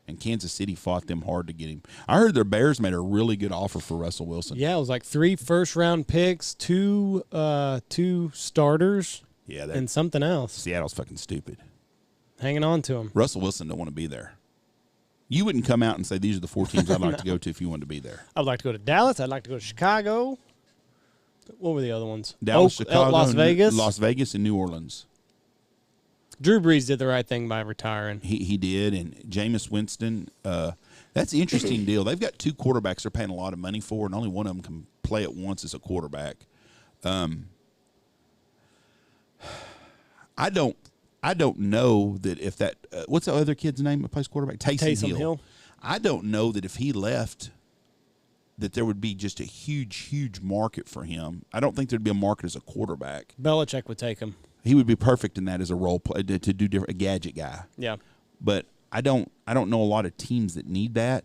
And Kansas City fought them hard to get him. I heard their Bears made a really good offer for Russell Wilson. Yeah, it was like 3 first-round picks, two starters, and something else. Seattle's fucking stupid. Hanging on to him. Russell Wilson don't want to be there. You wouldn't come out and say these are the 4 teams I'd like to go to if you wanted to be there. I'd like to go to Dallas. I'd like to go to Chicago. What were the other ones? Dallas, Chicago, Las Vegas, and New Orleans. Drew Brees did the right thing by retiring. He did, and Jameis Winston. That's an interesting deal. They've got 2 quarterbacks they're paying a lot of money for, and only one of them can play at once as a quarterback. I don't know that if that what's the other kid's name that plays quarterback? Taysom Hill. I don't know that if he left that there would be just a huge market for him. I don't think there'd be a market as a quarterback. Belichick would take him. He would be perfect in that as a role play to do different, a gadget guy. Yeah. But I don't know a lot of teams that need that.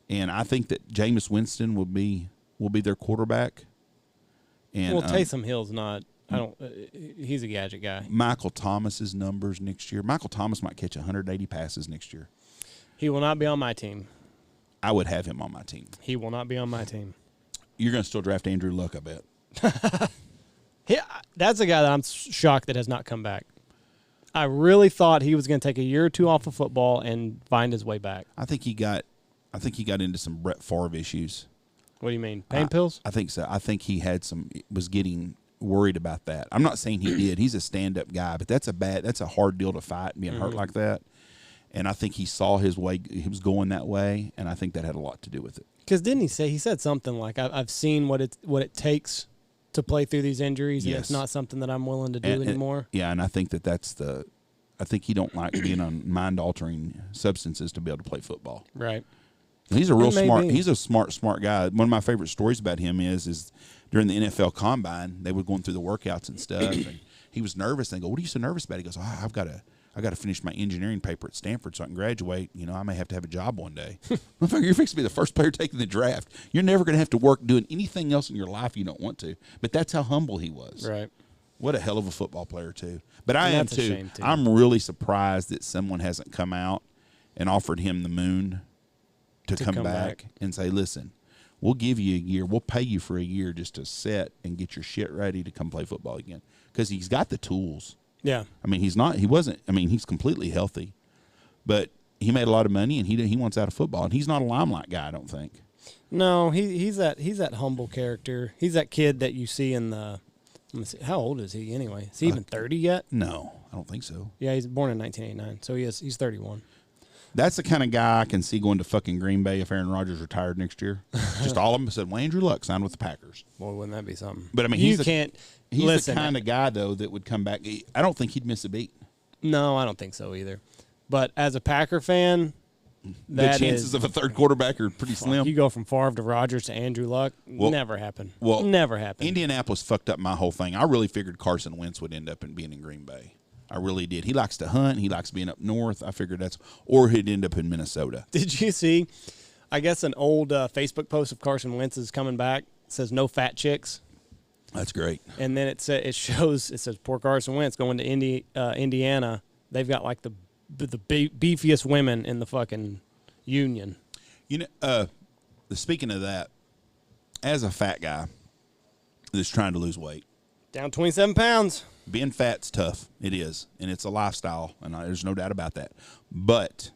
And I think that Jameis Winston will be their quarterback. And Taysom Hill's not. He's a gadget guy. Michael Thomas's numbers next year. Michael Thomas might catch 180 passes next year. He will not be on my team. I would have him on my team. He will not be on my team. You're going to still draft Andrew Luck, I bet. That's a guy that I'm shocked that has not come back. I really thought he was going to take a year or 2 off of football and find his way back. I think he got into some Brett Favre issues. What do you mean? Pain pills? I think so. I think he was getting worried about that. I'm not saying he did. He's a stand-up guy, but that's a hard deal to fight, being hurt like that. And I think he saw his way. He was going that way, and I think that had a lot to do with it. Because didn't he said something like, "I've seen what it takes to play through these injuries, and it's not something that I'm willing to do anymore." And I think I think he don't like being on mind-altering substances to be able to play football. Right. He's a real smart. He's a smart guy. One of my favorite stories about him is during the NFL Combine, they were going through the workouts and stuff, and he was nervous. And they go, "What are you so nervous about?" He goes, "I got to finish my engineering paper at Stanford so I can graduate. You know, I may have to have a job one day." You're fixing to be the first player taking the draft. You're never going to have to work doing anything else in your life you don't want to. But that's how humble he was. Right. What a hell of a football player, too. But I am, too. I'm really surprised that someone hasn't come out and offered him the moon to come back and say, "Listen, we'll give you a year. We'll pay you for a year just to set and get your shit ready to come play football again. Because he's got the tools. Yeah. I mean, he's completely healthy. But he made a lot of money, and he wants out of football. And he's not a limelight guy, I don't think. No, he's that humble character. He's that kid that you see in the. Let me see, how old is he anyway? Is he even 30 yet? No, I don't think so. Yeah, he's born in 1989, so he's 31. That's the kind of guy I can see going to fucking Green Bay if Aaron Rodgers retired next year. Just all of them said, well, Andrew Luck signed with the Packers. Boy, wouldn't that be something? But I mean, he's the kind of guy though that would come back. I don't think he'd miss a beat. No, I don't think so either. But as a Packer fan, The chances of a third quarterback are pretty slim. You go from Favre to Rodgers to Andrew Luck. Never happened. Never happened. Indianapolis fucked up my whole thing. I really figured Carson Wentz would end up being in Green Bay. I really did. He likes to hunt. He likes being up north. I figured or he'd end up in Minnesota. Did you see, I guess, an old Facebook post of Carson Wentz is coming back? It says, no fat chicks. That's great. And then it says, poor Carson Wentz going to Indiana. They've got like the beefiest women in the fucking union. You know, speaking of that, as a fat guy that's trying to lose weight, down 27 pounds. Being fat's tough. It is, and it's a lifestyle, and there's no doubt about that. But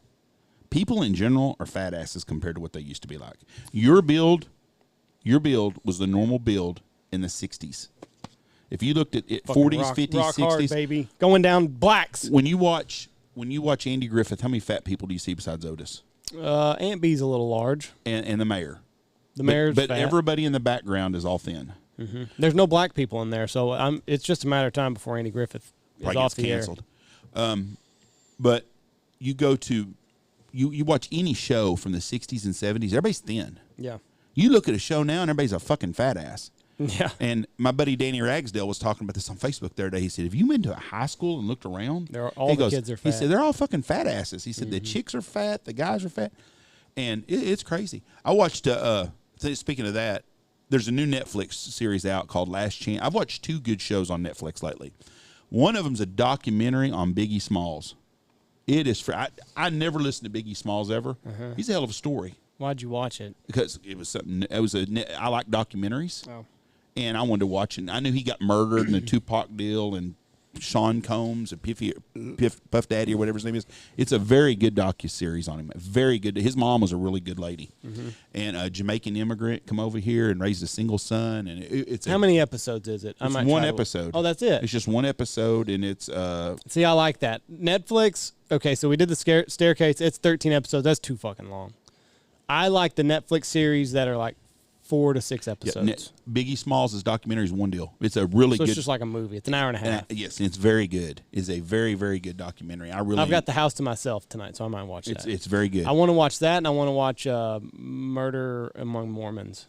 people in general are fat asses compared to what they used to be like. Your build was the normal build in the 60s. If you looked at it, 40s, 50s, rock 60s, hard, baby, going down blacks. When you watch Andy Griffith, how many fat people do you see besides Otis? Aunt B's a little large, and the mayor. The mayor's but fat. Everybody in the background is all thin. Mm-hmm. There's no black people in there, so it's just a matter of time before Andy Griffith is off the canceled. air. But you go to you watch any show from the 60s and 70s, everybody's thin. Yeah. You look at a show now, and everybody's a fucking fat ass. Yeah. And my buddy Danny Ragsdale was talking about this on Facebook the other day. He said, "Have you been to a high school and looked around? All the kids are fat." He said, "They're all fucking fat asses." He said, "The chicks are fat, the guys are fat, and it's crazy." I watched. Speaking of that, there's a new Netflix series out called Last Chance. I've watched 2 good shows on Netflix lately. One of them's a documentary on Biggie Smalls. It is I never listened to Biggie Smalls ever. He's a hell of a story. Why'd you watch it? Because it was something. I like documentaries. Oh. And I wanted to watch it. I knew he got murdered in the Tupac deal and Sean Combs and Puff Daddy or whatever his name is. It's a very good docuseries on him. Very good. His mom was a really good lady. Mm-hmm. And a Jamaican immigrant come over here and raised a single son. And it's how many episodes is it? It's one episode. Oh, that's it. It's just one episode, and it's See, I like that. Netflix. Okay, so we did the Staircase. It's 13 episodes. That's too fucking long. I like the Netflix series that are like 4 to 6 episodes. Biggie Smalls' documentary is one deal. It's a really good. It's just like a movie. It's an hour and a half. Yes, and it's very good. It's a very, very good documentary. I've got the house to myself tonight, so I might watch that. It's very good. I want to watch that, and I want to watch Murder Among Mormons.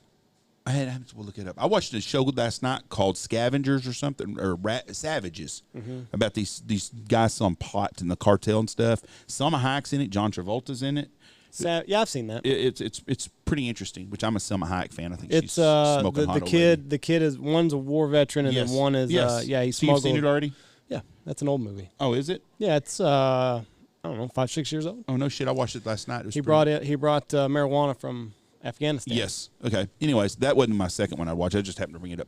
I have to look it up. I watched a show last night called Scavengers or something, or Savages, about these guys on pot and the cartel and stuff. Selma Hayek's in it. John Travolta's in it. Yeah, I've seen that. It's pretty interesting. Which I'm a Selma Hayek fan. I think it's she's smoking hot. The kid is one's a war veteran and then one is he smuggled. You've seen it already? Yeah, that's an old movie. Oh, is it? Yeah, it's I don't know, 5-6 years old. Oh no shit! I watched it last night. He brought marijuana from Afghanistan. Yes. Okay. Anyways, that wasn't my second one I watched. I just happened to bring it up.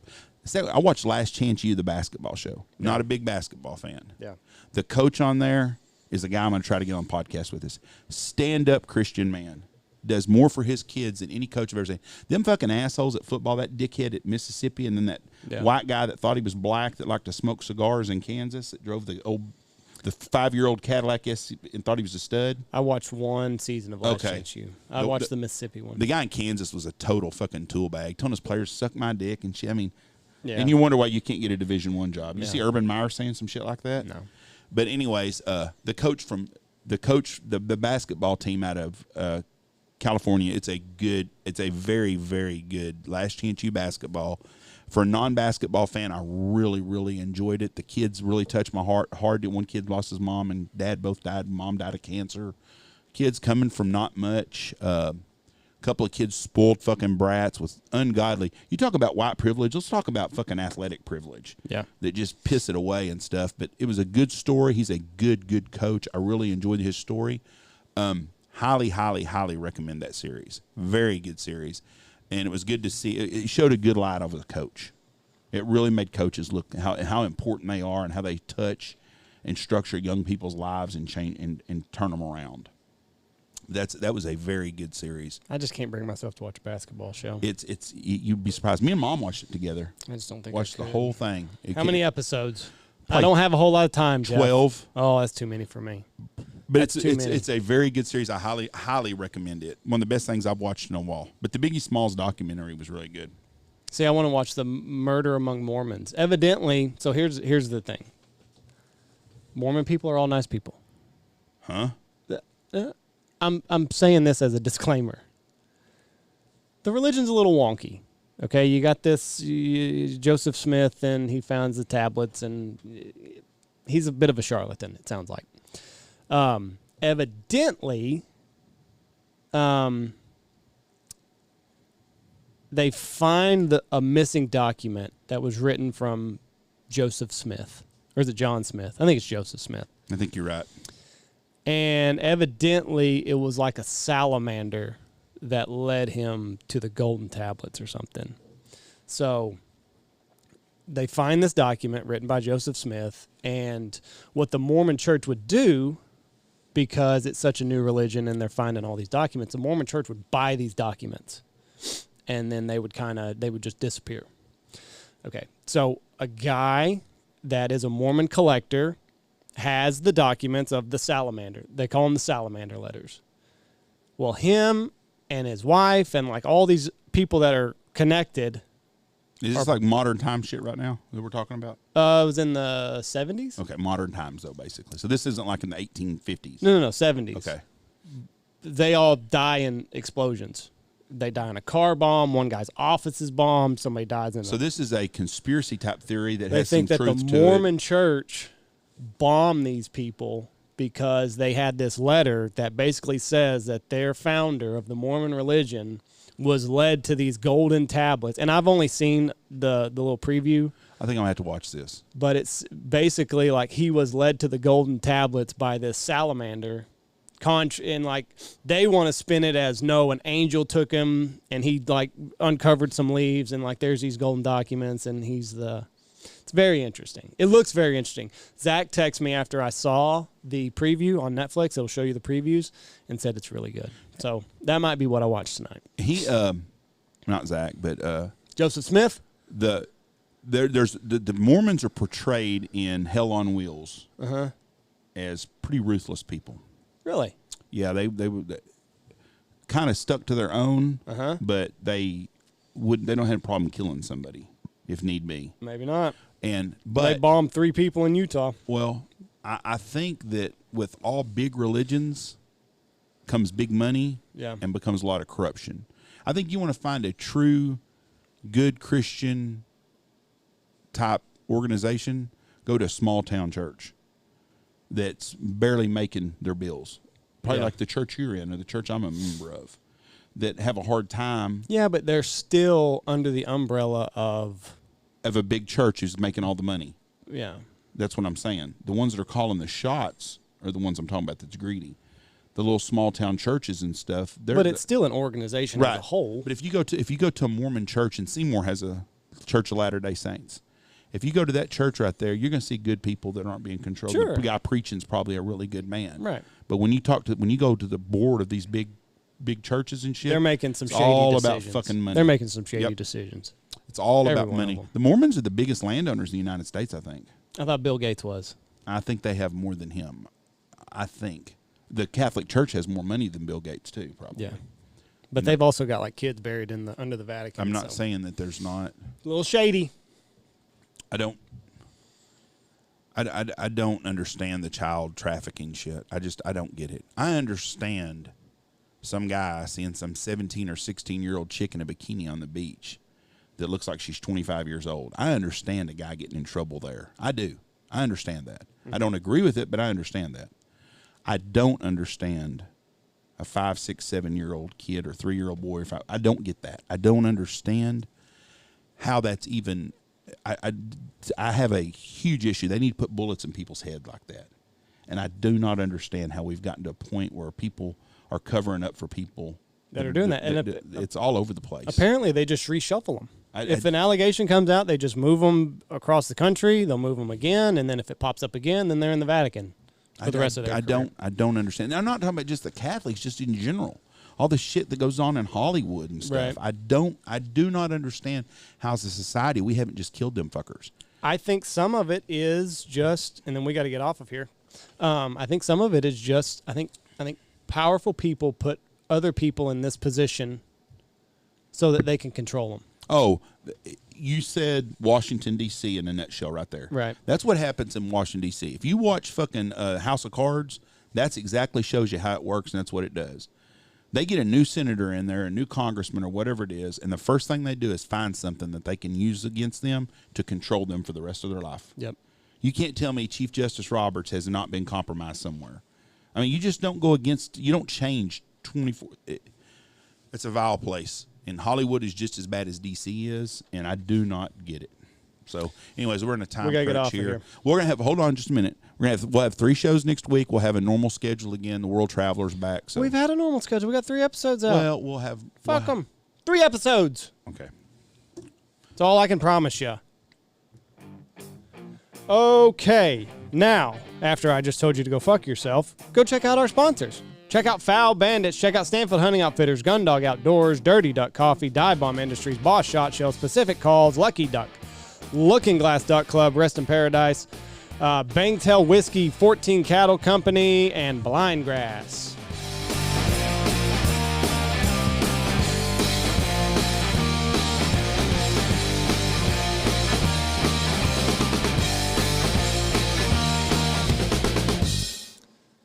I watched Last Chance U, the basketball show. Yeah. Not a big basketball fan. Yeah. The coach on there is a guy I'm going to try to get on podcast with us. Stand-up Christian man. Does more for his kids than any coach I've ever seen. Them fucking assholes at football, that dickhead at Mississippi, and then that white guy that thought he was black that liked to smoke cigars in Kansas that drove the 5-year-old Cadillac and thought he was a stud. I watched one season of Last Chance U. I watched the Mississippi one. The guy in Kansas was a total fucking tool bag. Telling his players to suck my dick and shit. I mean, and you wonder why you can't get a Division I job. You see Urban Meyer saying some shit like that? No. But anyways, the basketball team out of California, it's a very, very good Last Chance U basketball. For a non-basketball fan, I really, really enjoyed it. The kids really touched my heart hard. One kid lost his mom and dad both died. Mom died of cancer. Kids coming from not much. Couple of kids spoiled fucking brats with ungodly. You talk about white privilege. Let's talk about fucking athletic privilege. Yeah. That just piss it away and stuff. But it was a good story. He's a good coach. I really enjoyed his story. Highly, highly, highly recommend that series. Very good series. And it was good to see. It showed a good light over the coach. It really made coaches look how important they are and how they touch and structure young people's lives and change and turn them around. That was a very good series. I just can't bring myself to watch a basketball show. You'd be surprised. Me and Mom watched it together. I just don't think watched the whole thing. How many episodes? I don't have a whole lot of time, Jeff. 12. Oh, that's too many for me. But it's a very good series. I highly recommend it. One of the best things I've watched in a while. But the Biggie Smalls documentary was really good. See, I want to watch the Murder Among Mormons. Evidently, so here's the thing. Mormon people are all nice people. Huh? I'm saying this as a disclaimer. The religion's a little wonky. Okay, you got this Joseph Smith, and he founds the tablets, and he's a bit of a charlatan, it sounds like. Evidently, they find a missing document that was written from Joseph Smith. Or is it John Smith? I think it's Joseph Smith. I think you're right. And evidently, it was like a salamander that led him to the golden tablets or something. So they find this document written by Joseph Smith, and what the Mormon Church would do, because it's such a new religion and they're finding all these documents, the Mormon Church would buy these documents, and then they would just disappear. Okay, so a guy that is a Mormon collector has the documents of the salamander. They call them the salamander letters. Well, him and his wife and like all these people that are connected. Is this like modern time shit right now that we're talking about? It was in the 70s. Okay, modern times though, basically. So this isn't like in the 1850s. No, 70s. Okay. They all die in explosions. They die in a car bomb. One guy's office is bombed. Somebody dies in. So this is a conspiracy type theory that they has some think that truth to it. the Mormon Church bombed these people because they had this letter that basically says that their founder of the Mormon religion was led to these golden tablets. And I've only seen the little preview. I think I'm going to have to watch this. But it's basically like he was led to the golden tablets by this salamander. And like they want to spin it as no, an angel took him and he like uncovered some leaves and like there's these golden documents and it's very interesting. It looks very interesting. Zach texted me after I saw the preview on Netflix. It'll show you the previews and said it's really good. So that might be what I watched tonight. He, not Zach, but Joseph Smith. The Mormons are portrayed in Hell on Wheels as pretty ruthless people. Really? Yeah, they kind of stuck to their own, but they don't have a problem killing somebody if need be. Maybe not. But they bombed 3 people in Utah. Well, I think that with all big religions comes big money and becomes a lot of corruption. I think you want to find a true, good Christian type organization, go to a small town church that's barely making their bills. Probably like the church you're in or the church I'm a member of that have a hard time. Yeah, but they're still under the umbrella of a big church who's making all the money. Yeah. That's what I'm saying. The ones that are calling the shots are the ones I'm talking about that's greedy. The little small town churches and stuff. But it's still an organization as a whole. But if you go to a Mormon church, and Seymour has a Church of Latter-day Saints, if you go to that church right there, you're going to see good people that aren't being controlled. Sure. The guy preaching's probably a really good man. Right. But when you go to the board of these big churches and shit, they're making some shady all decisions. about fucking money. They're making some shady decisions. It's all Every about one money. of them. The Mormons are the biggest landowners in the United States, I think. I thought Bill Gates was. I think they have more than him. I think. The Catholic Church has more money than Bill Gates, too, probably. Yeah. But they've also got like kids buried under the Vatican. I'm not saying that there's not. A little shady. I don't understand the child trafficking shit. I don't get it. I understand some guy seeing some 17 or 16-year-old chick in a bikini on the beach that looks like she's 25 years old. I understand a guy getting in trouble there. I do. I understand that. I don't agree with it, but I understand that. I don't understand a 5, 6, 7-year-old kid or 3-year-old boy. I don't get that. I don't understand how that's even. I have a huge issue. They need to put bullets in people's head like that. And I do not understand how we've gotten to a point where people are covering up for people that are doing that. And it's all over the place. Apparently, they just reshuffle them. If an I allegation comes out, they just move them across the country. They'll move them again, and then if it pops up again, then they're in the Vatican for the rest of their career. I don't understand. Now, I'm not talking about just the Catholics, just in general. All the shit that goes on in Hollywood and stuff. Right. I do not understand how as a society we haven't just killed them fuckers. I think some of it is just, and then we got to get off of here. I think some of it is just, I think powerful people put other people in this position so that they can control them. Oh, you said Washington, D.C. in a nutshell right there. Right. That's what happens in Washington, D.C. If you watch fucking House of Cards, that's exactly shows you how it works, and that's what it does. They get a new senator in there, a new congressman or whatever it is, and the first thing they do is find something that they can use against them to control them for the rest of their life. Yep. You can't tell me Chief Justice Roberts has not been compromised somewhere. I mean, you just don't go against, you don't change 24. It's a vile place. And Hollywood is just as bad as D.C. is, and I do not get it. So, anyways, we're in a time crunch here. We're gonna have. Hold on, just a minute. We'll have 3 shows next week. We'll have a normal schedule again. The World Traveler's back. So we've had a normal schedule. We got 3 episodes out. Well, we'll have. Fuck them. 3 episodes. Okay. That's all I can promise you. Okay. Now, after I just told you to go fuck yourself, go check out our sponsors. Check out Foul Bandits. Check out Stanfield Hunting Outfitters, Gundog Outdoors, Dirty Duck Coffee, Dive Bomb Industries, Boss Shot Shells, Pacific Calls, Lucky Duck, Looking Glass Duck Club, Rest in Paradise, Bangtail Whiskey, 14 Cattle Company, and Blind Grass.